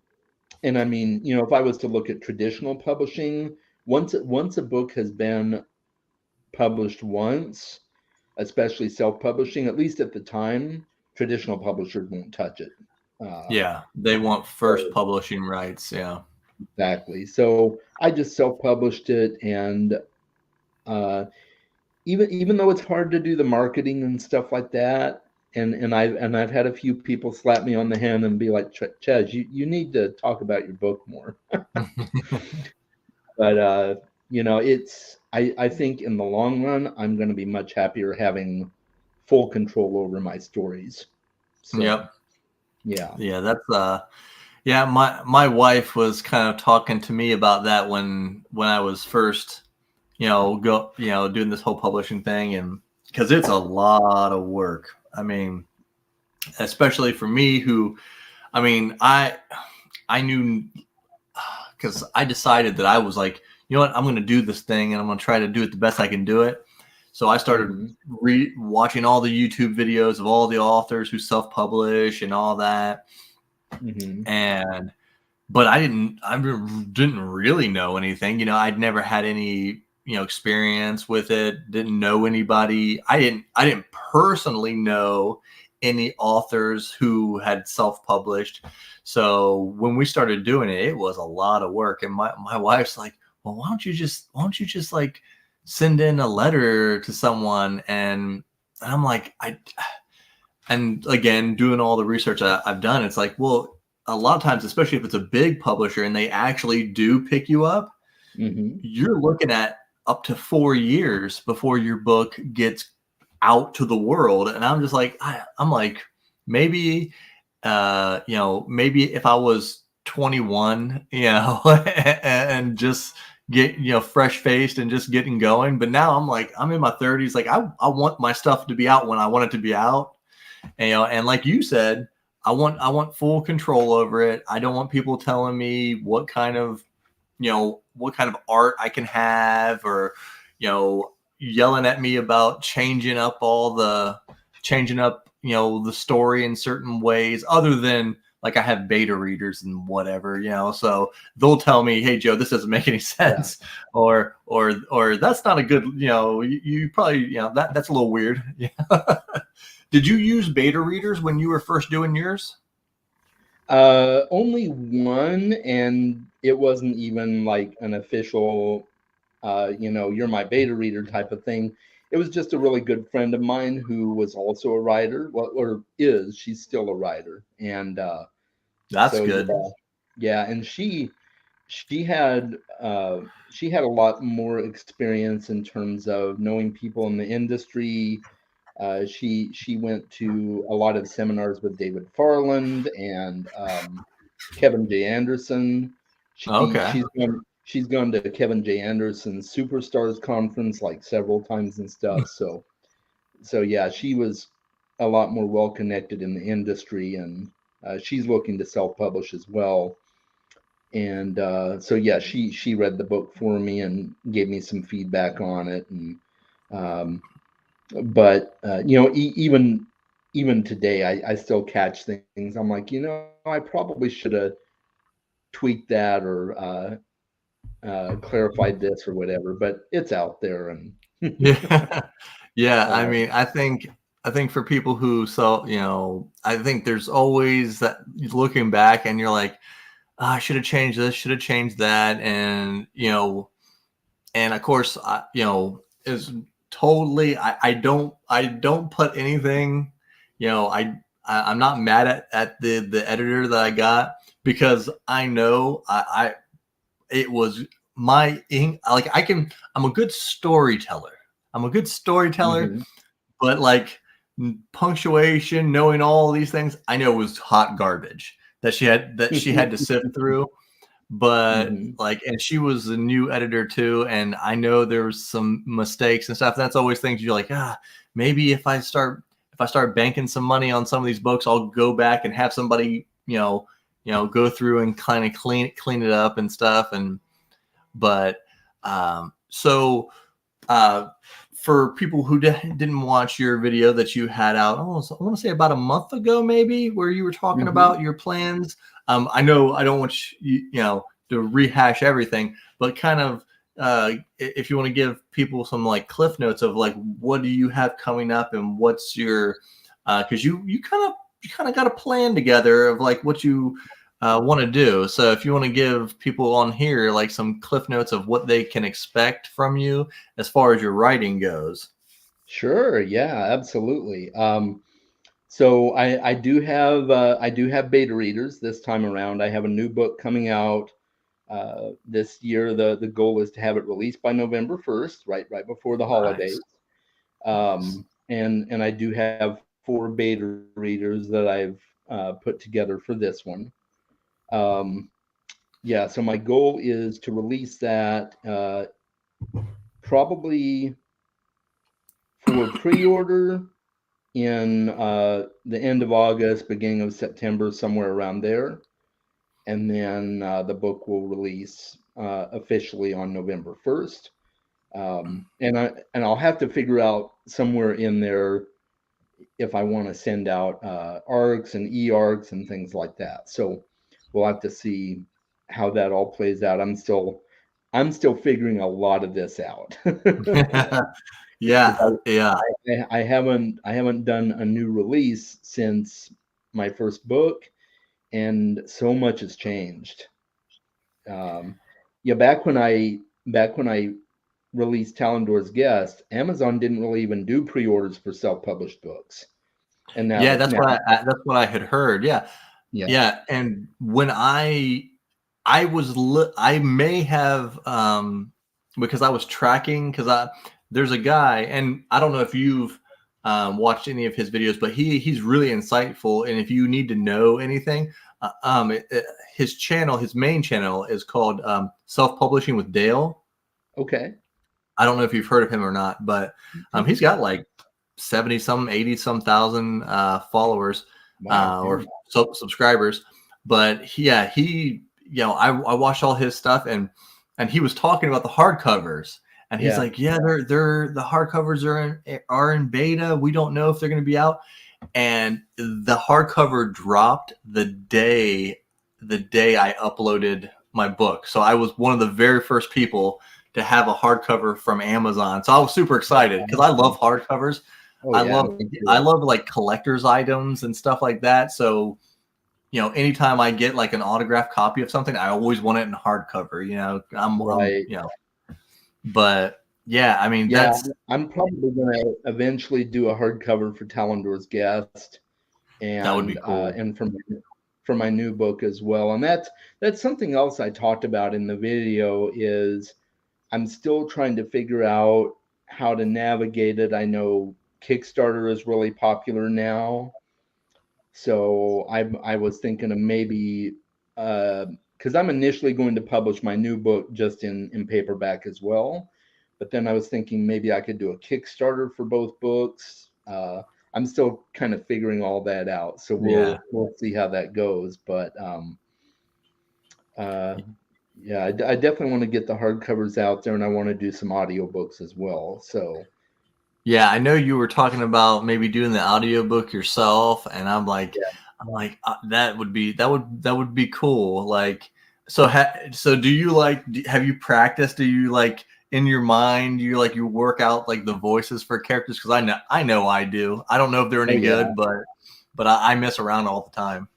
and I mean, if I was to look at traditional publishing, once a book has been published once, especially self-publishing, at least at the time, traditional publishers won't touch it. Uh, Yeah, they want first so publishing rights. Yeah. exactly. So I just self-published it, and uh, even though it's hard to do the marketing and stuff like that, and I've had a few people slap me on the hand and be like, Chaz, you need to talk about your book more. But it's I think in the long run, I'm going to be much happier having full control over my stories. So Yep. yeah. Yeah, that's yeah, my wife was kind of talking to me about that when I was first, doing this whole publishing thing, and because it's a lot of work. I mean, especially for me who, I mean, I knew, because I decided that I was like, you know what, I'm going to do this thing and I'm going to try to do it the best I can do it. So I started Mm-hmm. watching all the YouTube videos of all the authors who self-publish and all that. Mm-hmm. And but I didn't really know anything. I'd never had any, experience with it. Didn't know anybody. I didn't personally know any authors who had self-published. So when we started doing it, it was a lot of work. And my wife's like, well, why don't you just like send in a letter to someone? And I'm like, and again, doing all the research I've done, it's like, well, a lot of times, especially if it's a big publisher and they actually do pick you up, Mm-hmm. you're looking at up to 4 years before your book gets out to the world. And I'm just like, I'm like, maybe, maybe if I was 21, and just get, fresh faced and just getting going. But now I'm like, I'm in my 30s. Like I want my stuff to be out when I want it to be out. And like you said, I want full control over it. I don't want people telling me what kind of art I can have, or yelling at me about changing up the story in certain ways, other than like I have beta readers and whatever, so they'll tell me, hey Joe, this doesn't make any Yeah. sense, or that's not a good, you probably, that's a little weird. Did you use beta readers when you were first doing yours? Only one, and it wasn't even like an official, you're my beta reader type of thing. It was just a really good friend of mine who was also a writer, well, or is, she's still a writer. And That's so good. yeah, and she had she had a lot more experience in terms of knowing people in the industry. She went to a lot of seminars with David Farland and Kevin J. Anderson. She Okay. she's gone to Kevin J. Anderson's Superstars conference like several times and stuff. So yeah, she was a lot more well connected in the industry, and she's looking to self publish as well. And so yeah, she read the book for me and gave me some feedback on it. And um, but even today, I still catch things. I'm like, I probably should have tweaked that, or clarified this or whatever. But it's out there, and Yeah. Yeah, I um, mean, I think for people who sell, I think there's always that, looking back and you're like, "Ah, I should have changed this, should have changed that," and of course, is totally. I don't put anything. I'm not mad at the editor that I got, because I know it was my ink. Like I'm a good storyteller. I'm a good storyteller, mhm. but like punctuation, knowing all these things, I know was hot garbage that she had to sift through. But Mhm. like, and she was a new editor too, and I know there was some mistakes and stuff. That's always things you're like, maybe if I start banking some money on some of these books, I'll go back and have somebody, go through and kind of clean it up and stuff. And but so uh, for people who didn't watch your video that you had out, I want to say about a month ago, maybe, where you were talking Mhm. about your plans. I know I don't want to rehash everything, but kind of, if you want to give people some like cliff notes of like what do you have coming up and what's your, because you kind of got a plan together of like what you want to do. So if you want to give people on here like some cliff notes of what they can expect from you as far as your writing goes. Sure. Yeah. Absolutely. So I do have beta readers this time around. I have a new book coming out this year. The goal is to have it released by November 1st, right before the Nice. holidays. Nice. and I do have 4 beta readers that I've put together for this one. Um, yeah, so my goal is to release that probably for pre-order in the end of August, beginning of September, somewhere around there, and then the book will release officially on November 1st. And I'll have to figure out somewhere in there if I want to send out ARCs and e-ARCs and things like that. So we'll have to see how that all plays out. I'm still figuring a lot of this out. Yeah, yeah. I haven't done a new release since my first book, and so much has changed. Um, yeah, back when I released Talendor's Guest, Amazon didn't really even do pre-orders for self-published books, and Yeah, now that's now that's what I had heard. Yeah. yeah. Yeah, and when I was I may have because I was tracking because I there's a guy, and I don't know if you've watched any of his videos, but he's really insightful, and if you need to know anything, his channel, his main channel is called Self Publishing with Dale. Okay. I don't know if you've heard of him or not, but he's got like 70 some 80 some thousand followers Wow. or subscribers. But he I watched all his stuff, and he was talking about the hardcovers, and he's Yeah. like, yeah, they're the hardcovers are in beta, we don't know if they're going to be out. And the hardcover dropped the day I uploaded my book, so I was one of the very first people to have a hardcover from Amazon. So I was super excited because I love hardcovers. Oh I yeah. love Me I too. love like collector's items and stuff like that. So, anytime I get like an autographed copy of something, I always want it in hardcover. I'm Right. but yeah, I mean Yeah. that's I'm probably going to eventually do a hardcover for Talendor's Guest, that would be and cool. for my new book as well. And that's something else I talked about in the video is I'm still trying to figure out how to navigate it. I know Kickstarter is really popular now, so I was thinking of maybe because I'm initially going to publish my new book just in paperback as well, but then I was thinking maybe I could do a Kickstarter for both books. I'm still kind of figuring all that out, so Yeah. we'll see how that goes. But uh, yeah, I definitely want to get the hardcovers out there, and I want to do some audiobooks as well. So Yeah, I know you were talking about maybe doing the audiobook yourself, and yeah, I'm like that would be cool. Like, so do you have you practiced? Do you like in your mind? Do you like you work out like the voices for characters? Because I know I do. I don't know if they're oh any yeah. good, but I mess around all the time.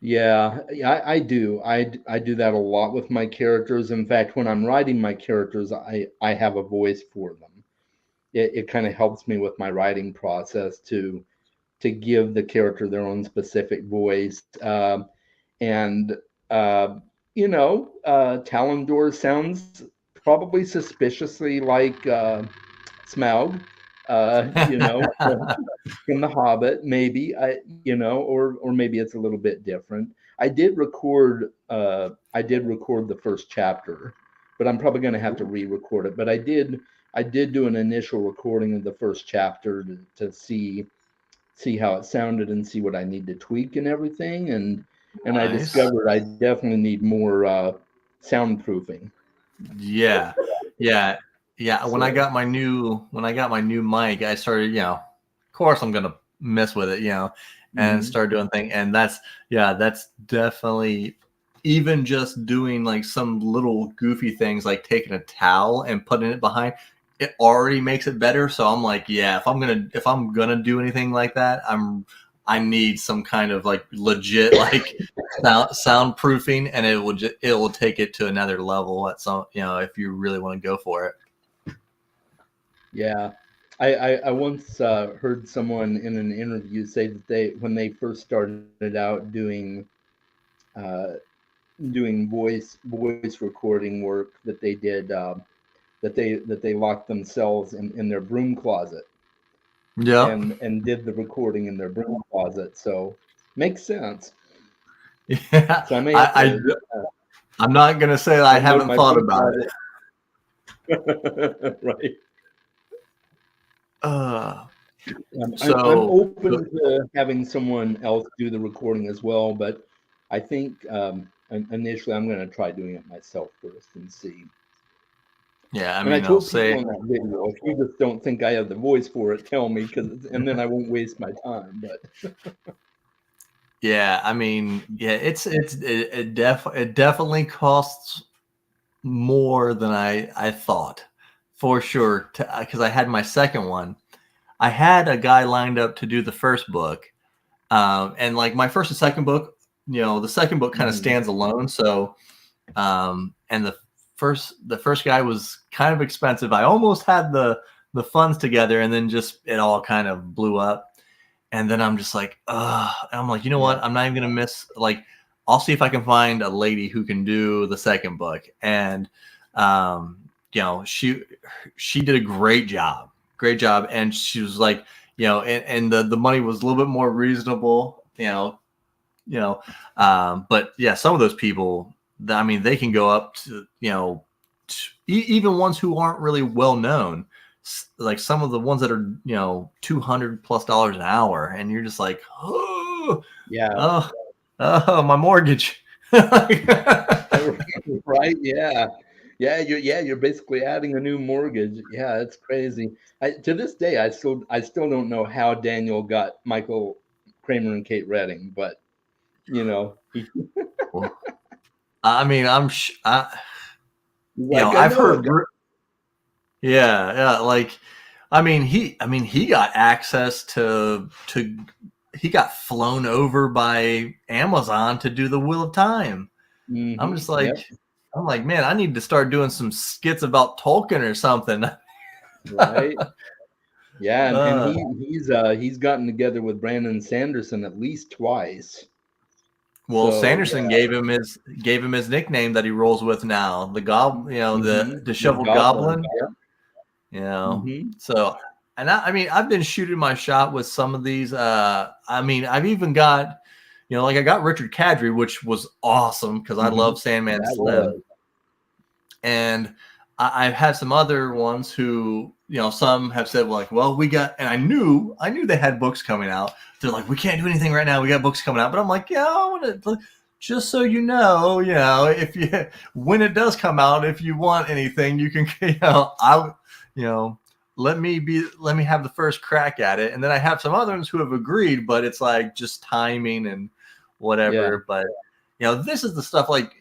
Yeah, I do. I do that a lot with my characters. In fact, when I'm writing my characters, I have a voice for them. It kind of helps me with my writing process to give the character their own specific voice. And Talendor sounds probably suspiciously like Smaug. From The Hobbit, maybe or maybe it's a little bit different. I did record the first chapter, but I'm probably going to have to re-record it. But I did do an initial recording of the first chapter to see how it sounded and see what I need to tweak and everything. And I Nice. discovered I definitely need more soundproofing. Yeah, yeah, yeah. So When I got my new mic, I started, of course I'm gonna mess with it, and mhm. start doing things. And that's definitely even just doing like some little goofy things like taking a towel and putting it behind. It already makes it better. So I'm like, yeah, if I'm gonna do anything like that, I need some kind of like legit like soundproofing, and it will take it to another level at some if you really want to go for it. Yeah. I once heard someone in an interview say that when they first started out uh, doing voice recording work, that they did. that they locked themselves in their broom closet Yeah. and did the recording in their broom closet. So makes sense. Yeah. So I may have I, to I'm not going to say that I note haven't my thought broom about closet. Right. it. I'm So, open to having someone else do the recording as well, but I think initially I'm going to try doing it myself first and see. yeah, I And I mean, I'll told people say, in that video, if you just don't think I have the voice for it, tell me, and then I won't waste my time. But yeah, I mean, yeah, it definitely costs more than I thought, for sure. Because I had my second one, I had a guy lined up to do the first book, and like my first and second book, the second book kind of Mhm. stands alone. So, and the first guy was kind of expensive. I almost had the funds together, and then just it all kind of blew up. And then I'm just like, I'm like, you know Yeah, what? I'm not even gonna miss. Like, I'll see if I can find a lady who can do the second book. And she did a great job. And she was like, and the money was a little bit more reasonable. But yeah, some of those people, I mean, they can go up to even ones who aren't really well known, like some of the ones that are $200+ an hour, and you're just like, oh, yeah, oh, oh, my mortgage. right. Yeah, you're basically adding a new mortgage. Yeah, it's crazy. To this day, I still don't know how Daniel got Michael Kramer and Kate Redding, but he's I mean, like, I I've know a heard, guy. yeah, like, I mean, he got access to he got flown over by Amazon to do the Wheel of Time. I'm just like, Yep. I'm like, man, I need to start doing some skits about Tolkien or something. Right. Yeah, and uh, he's gotten together with Brandon Sanderson at least twice. well, So Sanderson gave him his nickname that he rolls with now, the the the disheveled Goblin. goblin. Yeah. You know, hmm so and I mean, I've been shooting my shot with some of these. I mean, I've even got, like I got Richard Kadri, which was awesome because I love Sandman That Slim. was. And I've had some other ones who, some have said like, well, we got, and I knew they had books coming out. They're like, we can't do anything right now. We got books coming out, but I'm like, yeah, I want to, just so if when it does come out, if you want anything, you can, you know, let me have the first crack at it. And then I have some others who have agreed, but it's like just timing and Yeah. whatever. But this is the stuff like,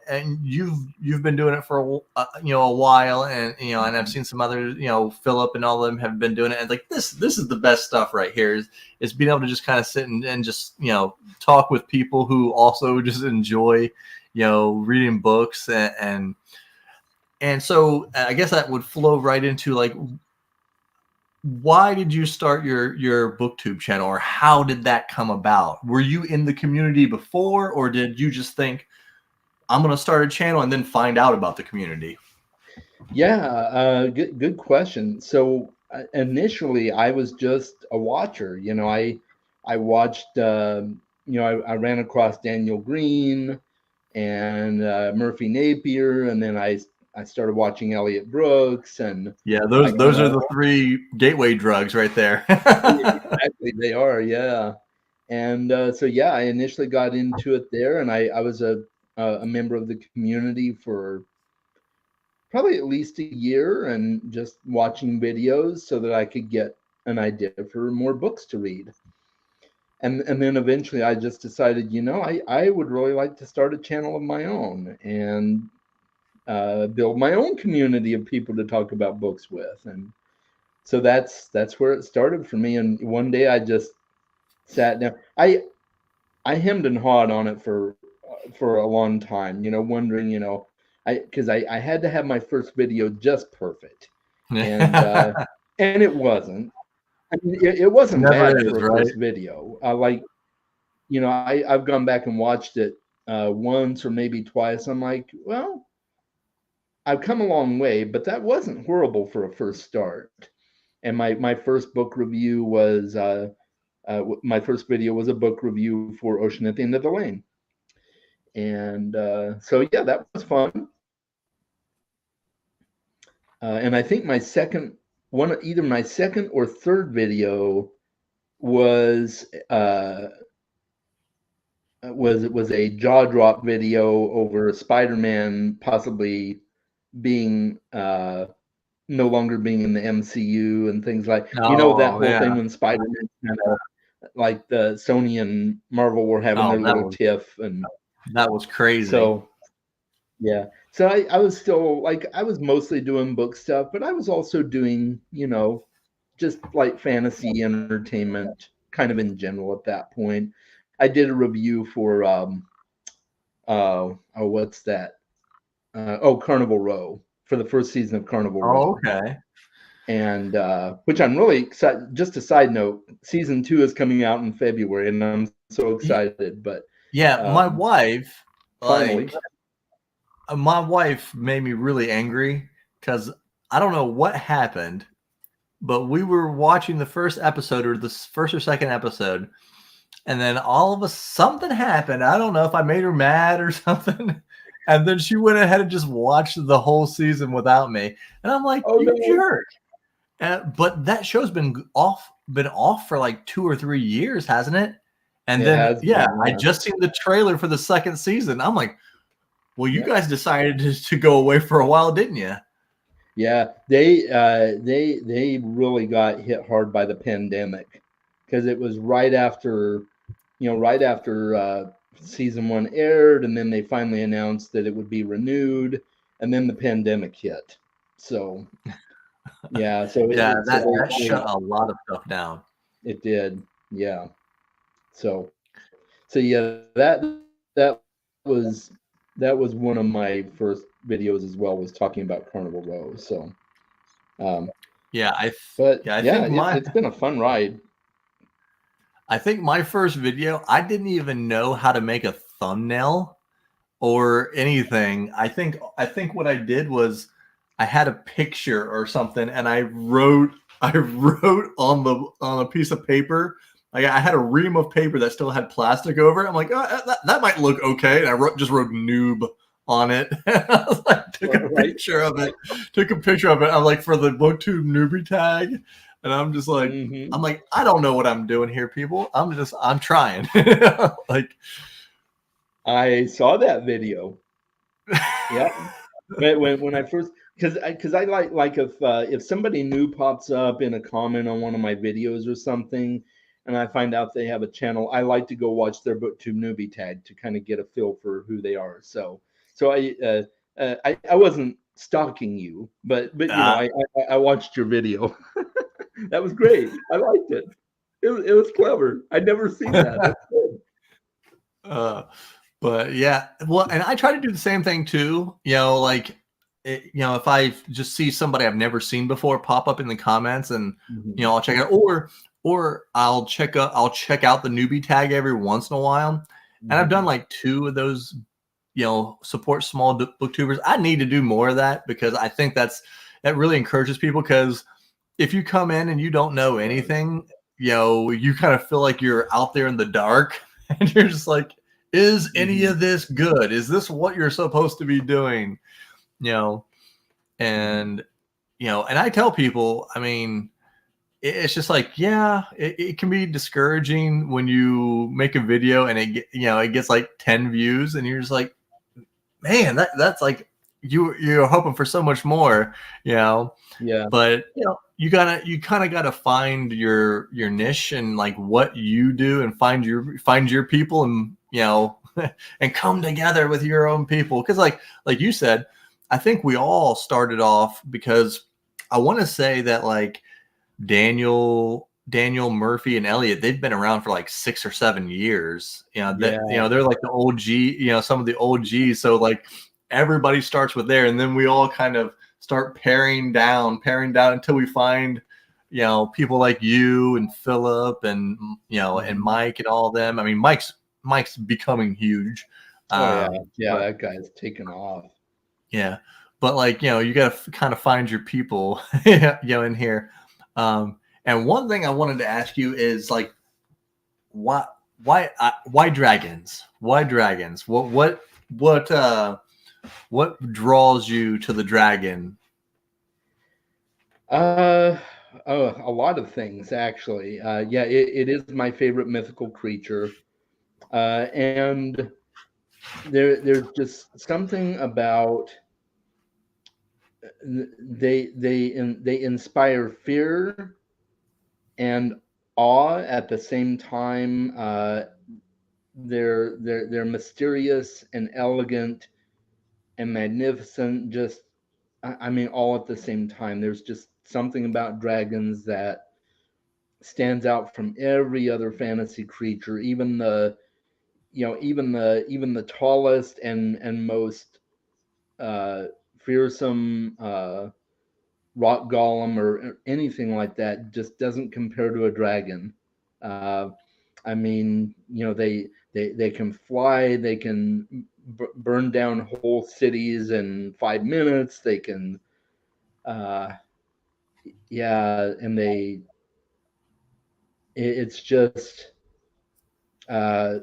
and you've been doing it for a while, and and I've seen some others, Philip and all of them have been doing it, and like this is the best stuff right here is being able to just kind of sit and just talk with people who also just enjoy reading books, and so I guess that would flow right into like, why did you start your booktube channel, or how did that come about? Were you in the community before, or did you just think, I'm going to start a channel and then find out about the community? Yeah, good question. So initially, I was just a watcher. I watched. I ran across Daniel Green and Murphy Napier, and then I started watching Elliot Brooks, and Yeah, I those kind are of the three gateway drugs right there. exactly they are, yeah. And so yeah, I initially got into it there, and I was a member of the community for probably at least a year and just watching videos so that I could get an idea for more books to read. And then eventually I just decided, I would really like to start a channel of my own and build my own community of people to talk about books with. And so that's where it started for me. And one day I just sat down. I hemmed and hawed on it for a long time, wondering, because I had to have my first video just perfect, and and it wasn't. I mean, it wasn't Never bad is, for a right? first video. I've gone back and watched it once or maybe twice. I'm like, well, I've come a long way, but that wasn't horrible for a first start. And my first book review was my first video was a book review for Ocean at the End of the Lane. And so yeah, that was fun. And I think my second one, either my second or third video was a jaw drop video over Spider-Man possibly being no longer being in the MCU and things like, you know, that Oh whole thing yeah. when Spider-Man kind of like the Sony and Marvel were having their little tiff, and that was crazy. so yeah. So I was still like, I was mostly doing book stuff, but I was also doing, you know, just like fantasy entertainment kind of in general at that point. I did a review for what's that? Carnival Row, for the first season of Carnival Row. Oh, okay. And which I'm really excited. Just a side note, season 2 is coming out in February, and I'm so excited. But yeah, my wife, finally, my wife made me really angry because I don't know what happened, but we were watching the first episode or the first or second episode, and then all of a something happened. I don't know if I made her mad or something. And then she went ahead and just watched the whole season without me. And I'm like, oh, you no. jerk. But that show's been off for like 2 or 3 years, hasn't it? And then I just seen the trailer for the second season. I'm like, well, you guys decided to go away for a while, didn't you? Yeah, they really got hit hard by the pandemic, because it was right after season 1 aired, and then they finally announced that it would be renewed, and then the pandemic hit. So yeah, that shut a lot of stuff down. It did, yeah. So yeah, that was one of my first videos as well, was talking about Carnival Row. So it's been a fun ride. I think my first video, I didn't even know how to make a thumbnail or anything. I think what I did was I had a picture or something, and I wrote on a piece of paper. Like, I had a ream of paper that still had plastic over it. I'm like, oh, that might look okay. And I just wrote noob on it. I was like, took a picture of it. I'm like, for the booktube newbie tag. And I'm just like, I'm like, I don't know what I'm doing here, people. I'm trying. Like, I saw that video. Yeah. when I first, because I like if somebody new pops up in a comment on one of my videos or something, and I find out they have a channel, I like to go watch their booktube newbie tag to kind of get a feel for who they are. So I wasn't stalking you, but you know, I watched your video. That was great. I liked it. It was clever. I'd never seen that. That's good. But yeah, well, and I try to do the same thing too. You know, like, if I just see somebody I've never seen before pop up in the comments, and I'll check it out, or I'll check out the newbie tag every once in a while. And I've done like 2 of those, support small booktubers. I need to do more of that, because I think that really encourages people. Because if you come in and you don't know anything, you kind of feel like you're out there in the dark, and you're just like, is any of this good? Is this what you're supposed to be doing? And I tell people, I mean, it's just like, it can be discouraging when you make a video and it gets like 10 views, and you're just like, man, that's like, you're hoping for so much more, Yeah. But you kind of gotta find your niche and like what you do, and find your people, and and come together with your own people. Because like you said, I think we all started off, because I want to say that like Daniel, Murphy, and Elliot, they've been around for like 6 or 7 years. They're like the OG, some of the OGs. So like everybody starts with there, and then we all kind of start paring down until we find, people like you and Philip and and Mike and all of them. I mean, Mike's becoming huge. That guy's taken off. Yeah, but like, you got to kind of find your people, in here. And one thing I wanted to ask you is like, why, why dragons? Why dragons? What draws you to the dragon? Uh, oh, a lot of things actually. Yeah, it is my favorite mythical creature, and there's just something about they inspire fear and awe at the same time. They're mysterious and elegant and magnificent. Just I mean, all at the same time. There's just something about dragons that stands out from every other fantasy creature, even the even the tallest and most uh, fearsome rock golem or anything like that just doesn't compare to a dragon. Uh, I mean, they can fly, they can burn down whole cities in 5 minutes. They can, uh, yeah, and it's just uh,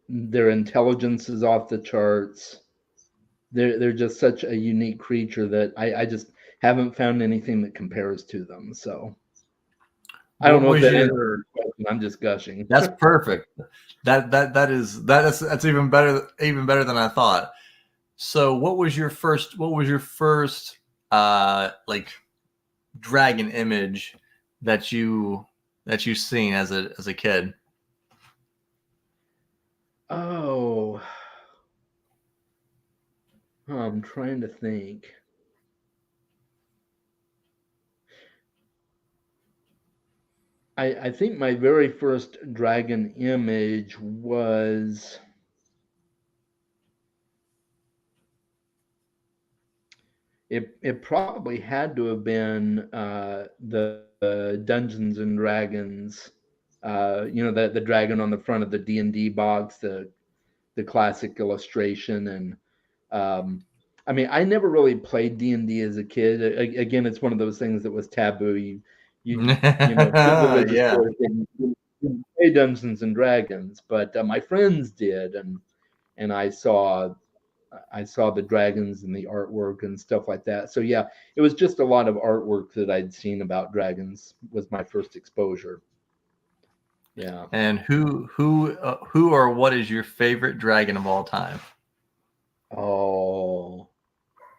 their intelligence is off the charts. They're just such a unique creature that I just haven't found anything that compares to them. So I don't What know if was that answers your? your question. I'm just gushing. That's perfect. That's even better than I thought. So what was your first like dragon image that you seen as a kid? Oh, I'm trying to think. I think my very first dragon image was it probably had to have been the Dungeons and Dragons, the dragon on the front of the D&D box, the classic illustration. And I mean, I never really played D&D as a kid. Again, it's one of those things that was taboo. Religious Yeah. sort of thing. You didn't play Dungeons and Dragons, but my friends did, and I saw the dragons and the artwork and stuff like that. So yeah, it was just a lot of artwork that I'd seen about dragons was my first exposure. Yeah. And who or what is your favorite dragon of all time? Oh,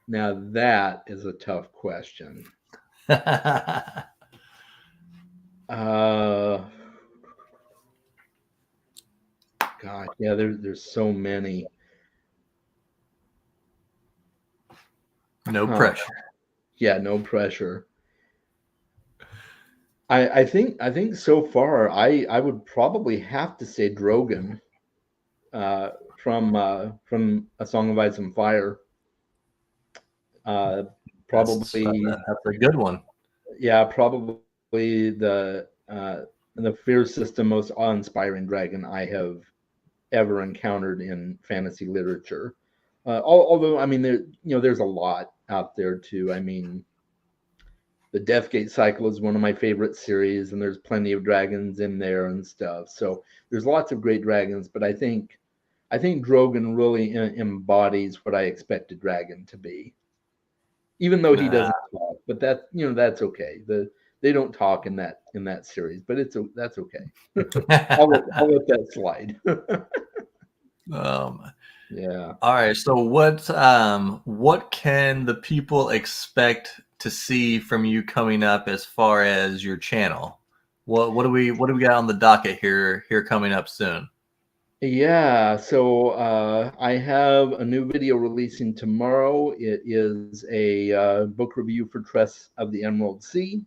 now that is a tough question. Uh, God, yeah, there's so many. No Huh. pressure. Yeah, no pressure. I think so far I would probably have to say Drogon from A Song of Ice and Fire. Uh, probably That's a good one. yeah, probably the fiercest and most awe-inspiring dragon I have ever encountered in fantasy literature. Although I mean there's a lot out there too. I mean the Deathgate cycle is one of my favorite series, and there's plenty of dragons in there and stuff. So there's lots of great dragons, but I think Drogon really embodies what I expect a dragon to be, even though he Nah. doesn't talk. But that's okay. They don't talk in that series, but that's okay. I'll let that slide. um, Yeah. all right. So what can the people expect to see from you coming up as far as your channel? What do we got on the docket here coming up soon? Yeah, so I have a new video releasing tomorrow. It is a book review for Tress of the Emerald Sea,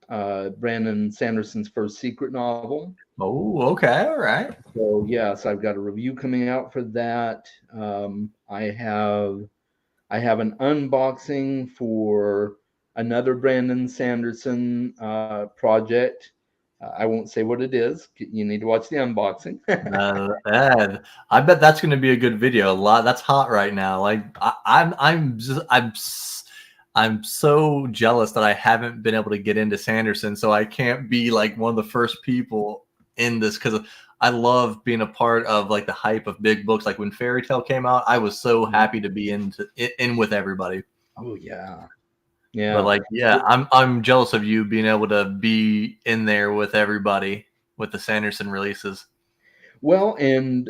Brandon Sanderson's first secret novel. Oh, okay, all right. So yes, I've got a review coming out for that. I have an unboxing for another Brandon Sanderson project. I won't say what it is. You need to watch the unboxing. And I bet that's going to be a good video. A lot that's hot right now. Like I'm I'm so jealous that I haven't been able to get into Sanderson, so I can't be like one of the first people in this, because I love being a part of like the hype of big books. Like when Fairy Tale came out, I was so happy to be in with everybody. Oh yeah, But yeah. like, yeah, I'm jealous of you being able to be in there with everybody with the Sanderson releases. Well, and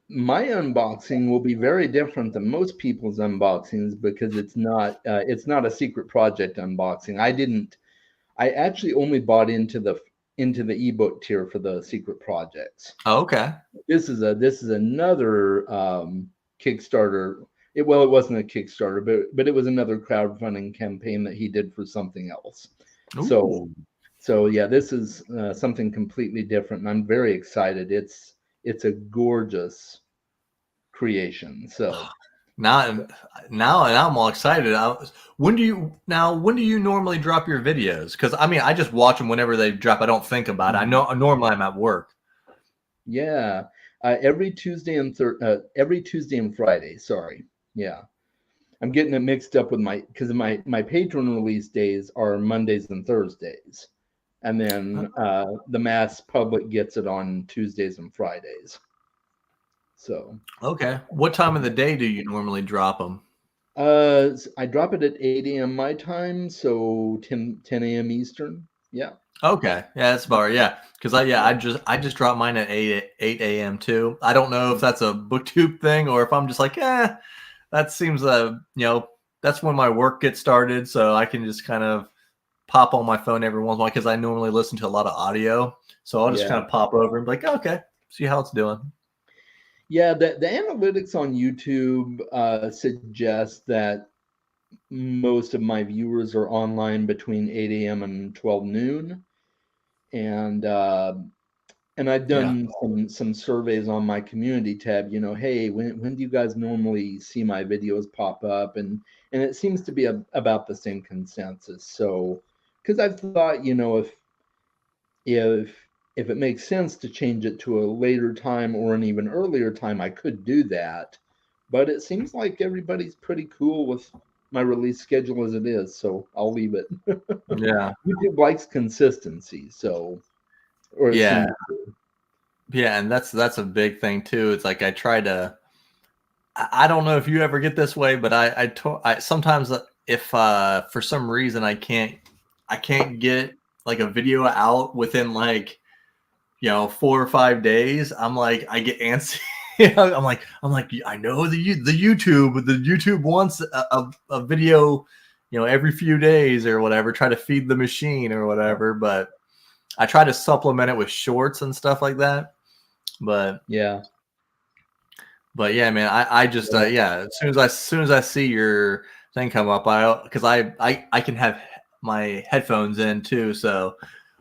my unboxing will be very different than most people's unboxings because it's not a secret project unboxing. I actually only bought into the ebook tier for the secret projects. Oh, okay. This is another Kickstarter. Well, it wasn't a Kickstarter, but it was another crowdfunding campaign that he did for something else. So Ooh. so yeah, this is something completely different, and I'm very excited. It's a gorgeous creation. So Now, now I'm all excited. When do you normally drop your videos? Because I mean, I just watch them whenever they drop. I don't think about it. I know normally I'm at work. yeah, every Tuesday and Friday. Sorry, yeah. I'm getting it mixed up with because my patron release days are Mondays and Thursdays, and then the mass public gets it on Tuesdays and Fridays. So Okay. What time of the day do you normally drop them? I drop it at 8 a.m. my time, so 10 a.m. Eastern. Yeah. Okay. Yeah, that's about right. Yeah. Because I just dropped mine at 8 a.m. too. I don't know if that's a booktube thing or if I'm just like, that seems that's when my work gets started, so I can just kind of pop on my phone every once in a while because I normally listen to a lot of audio. So I'll just Yeah. kind of pop over and be like, okay, see how it's doing. Yeah, the analytics on YouTube suggest that most of my viewers are online between 8 a.m. and 12 noon. And I've Yeah. done some surveys on my community tab, hey, when do you guys normally see my videos pop up? And it seems to be about the same consensus. So, because I've thought, if if it makes sense to change it to a later time or an even earlier time, I could do that. But it seems like everybody's pretty cool with my release schedule as it is, so I'll leave it. Yeah. YouTube likes consistency, or it Yeah. seems. Yeah. And that's a big thing too. It's like I try to, I don't know if you ever get this way, but I sometimes if for some reason I can't get like a video out within like 4 or 5 days, I'm like, I get antsy. I'm like, I know the YouTube wants a video, every few days or whatever, try to feed the machine or whatever. But I try to supplement it with shorts and stuff like that. But Yeah. yeah, man, I just yeah, as soon as I see your thing come up, because I can have my headphones in too, so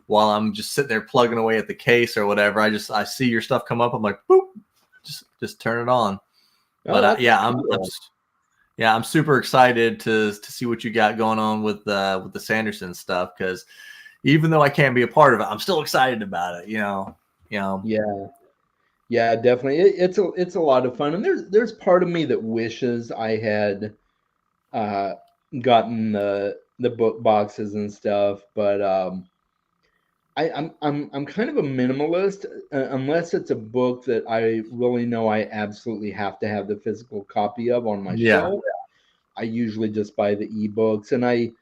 while I'm just sitting there plugging away at the case or whatever, I see your stuff come up. I'm like, boop, just turn it on. Oh, But that's I'm cool. yeah, I'm super excited to see what you got going on with the Sanderson stuff, because even though I can't be a part of it, I'm still excited about it. Yeah. Yeah, definitely. It's a lot of fun, and there's part of me that wishes I had uh, gotten the book boxes and stuff, but I'm kind of a minimalist unless it's a book that I really know I absolutely have to have the physical copy of on my Yeah. shelf. I usually just buy the ebooks, and I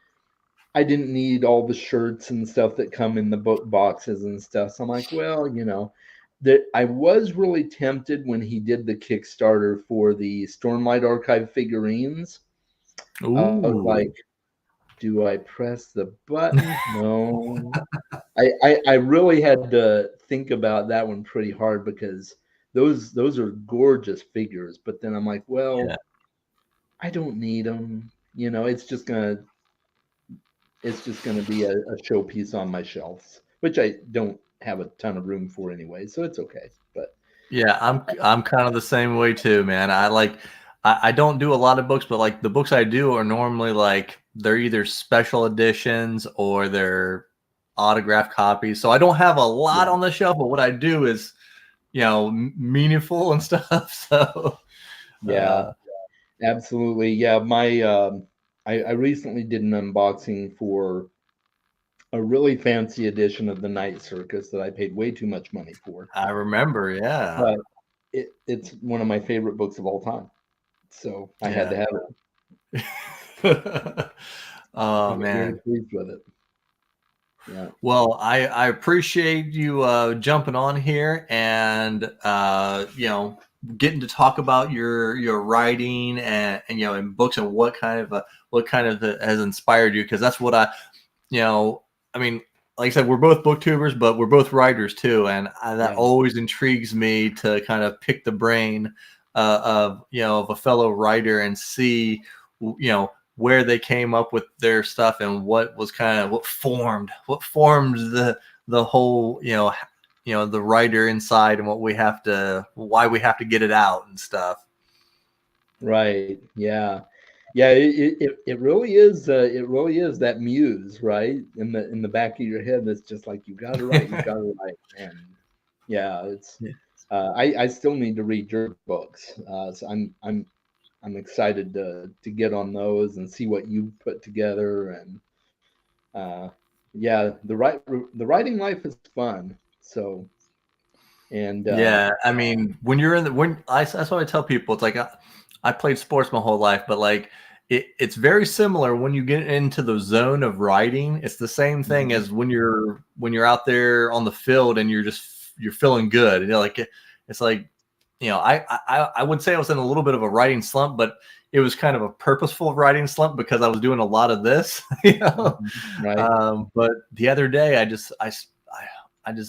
didn't need all the shirts and stuff that come in the book boxes and stuff. So I'm like, well, that I was really tempted when he did the Kickstarter for the Stormlight Archive figurines. I was Ooh. like, do I press the button? No. I really had to think about that one pretty hard because those are gorgeous figures. But then I'm like, Yeah. well, I don't need them. It's just gonna be a showpiece on my shelves, which I don't have a ton of room for anyway, so it's okay. But Yeah, I'm kind of the same way too, man. I don't do a lot of books, but like the books I do are normally like they're either special editions or they're autographed copies. So I don't have a lot yeah, on the shelf, but what I do is, meaningful and stuff. So yeah, uh absolutely. Yeah, my I recently did an unboxing for a really fancy edition of the Night Circus that I paid way too much money for. I remember, yeah. But it's one of my favorite books of all time. So I had Yeah. to have it. Oh I'm very man. pleased with it. Yeah. Well, I appreciate you jumping on here and getting to talk about your writing and books and what kind of has inspired you, because that's what I mean, like I said, we're both booktubers, but we're both writers too, and that Yeah. always intrigues me to kind of pick the brain of a fellow writer and see where they came up with their stuff and what was what formed the whole the writer inside and why we have to get it out and stuff. Right. Yeah. Yeah. It really is. It really is that muse, right, in the back of your head. That's just like, you got to write. You got to write. And yeah, it's. I still need to read your books. So I'm excited to get on those and see what you put together. And yeah, the writing life is fun. So and Yeah, I mean, when you're in the when I that's what I tell people. It's like I played sports my whole life, but like it's very similar when you get into the zone of writing. It's the same thing as when you're out there on the field and you're feeling good. Like it's like I would say I was in a little bit of a writing slump, but it was kind of a purposeful writing slump because I was doing a lot of this. right. But the other day I just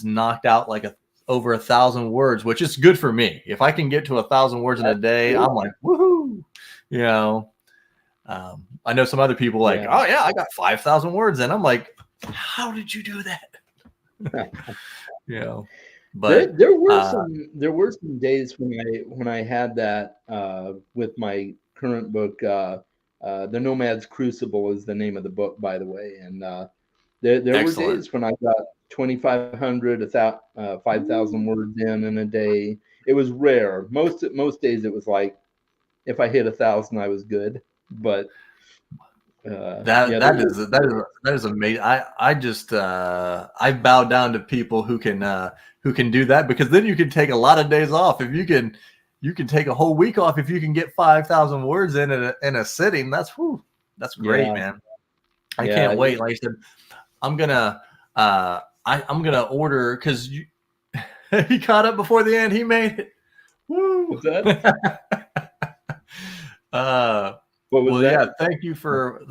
knocked out like over 1,000 words, which is good for me. If I can get to 1,000 words in a day, I'm like, woohoo! I know some other people like, oh yeah, I got 5,000 words, and I'm like, how did you do that? But there were some days when I had that with my current book. The Nomad's Crucible is the name of the book, by the way, and there were days when I got 2,500, 5,000 words in a day. It was rare. Most days it was like, if I hit 1,000, I was good. But that is amazing. I just I bow down to people who can do that, because then you can take a lot of days off. If you can take a whole week off if you can get 5,000 words in a sitting. That's great, man. I can't wait. Like I said, I'm gonna I'm gonna order, because he caught up before the end. He made it. Woo! What's that? What was that? Yeah, thank you for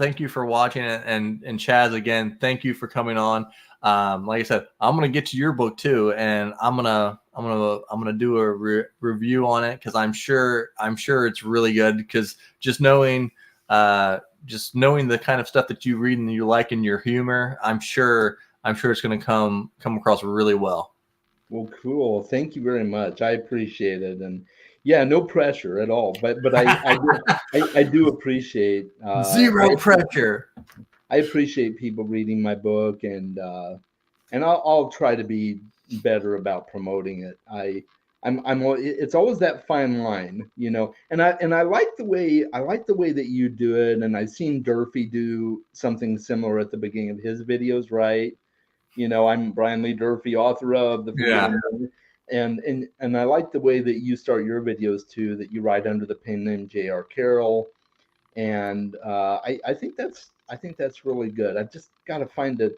watching it, and Chaz, again, thank you for coming on. Like I said, I'm gonna get to your book too, and I'm gonna do a review on it, because I'm sure it's really good, because just knowing the kind of stuff that you read and you like in your humor, I'm sure it's gonna come across really well. Well, cool. Thank you very much. I appreciate it. And yeah, no pressure at all. But I do appreciate zero pressure. I appreciate people reading my book, and I'll try to be better about promoting it. It's always that fine line, and I like the way that you do it. And I've seen Durfee do something similar at the beginning of his videos, right? I'm Brian Lee Durfee, author of the and I like the way that you start your videos too, that you write under the pen name J.R. Carroll. And I think that's really good. I've just got to find a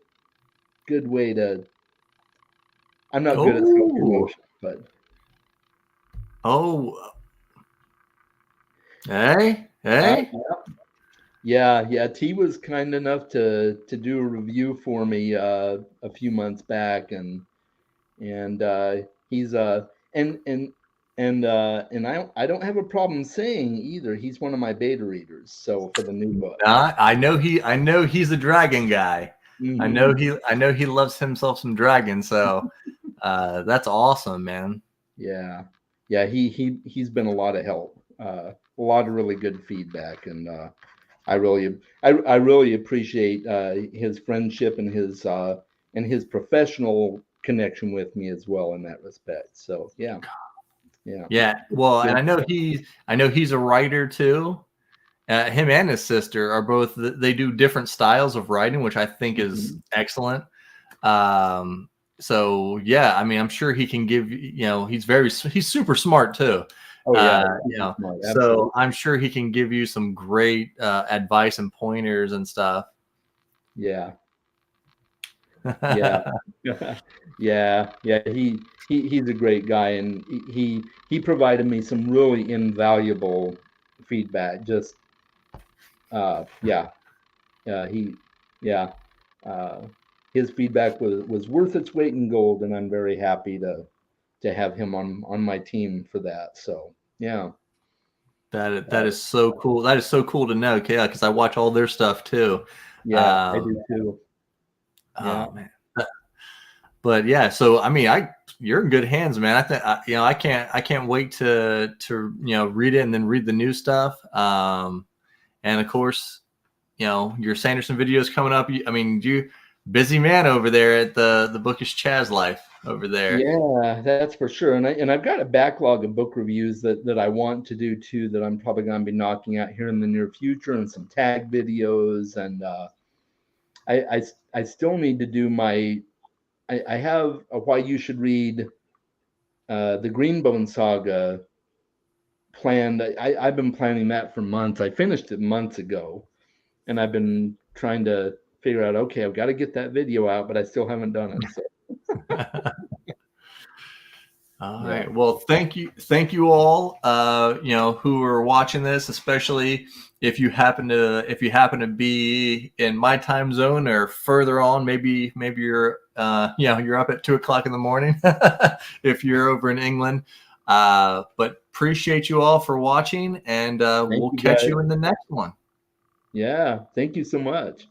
good way to. I'm not good at self-promotion, but yeah. T was kind enough to do a review for me a few months back, and he's and I don't have a problem saying either, he's one of my beta readers. So for the new book, I know he's a dragon guy. Mm-hmm. I know he loves himself some dragons. So that's awesome, man. Yeah. He's been a lot of help, a lot of really good feedback, and I really appreciate his friendship and his professional connection with me as well in that respect. So yeah. Well, and I know he's a writer too, him and his sister are both, they do different styles of writing, which I think is excellent. So yeah, I mean, I'm sure he can give, he's super smart too. Oh yeah, So absolutely. I'm sure he can give you some great advice and pointers and stuff. Yeah. Yeah. Yeah. Yeah. He's a great guy, and he provided me some really invaluable feedback. Just yeah. He yeah. Uh, his feedback was worth its weight in gold, and I'm very happy to have him on my team for that. So yeah. That is so cool. That is so cool to know, yeah, because I watch all their stuff too. Yeah, I Um, do too. Yeah. oh man. But yeah, so I mean, you're in good hands, man. I think I can't wait to read it and then read the new stuff. And of course, your Sanderson videos coming up. I mean, you busy man over there at the Bookish Chaz Life over there. Yeah, that's for sure. And I've got a backlog of book reviews that I want to do too, that I'm probably going to be knocking out here in the near future, and some tag videos. And I still need to do I have a why you should read the Greenbone Saga planned. I've been planning that for months. I finished it months ago, and I've been trying to figure out, okay, I've got to get that video out, but I still haven't done it. So All yeah. right. Well, thank you all. Who are watching this, especially if you happen to be in my time zone or further on. Maybe you're you're up at 2 o'clock in the morning if you're over in England. But appreciate you all for watching, and Thank we'll you catch guys. you in the next one. Yeah, thank you so much.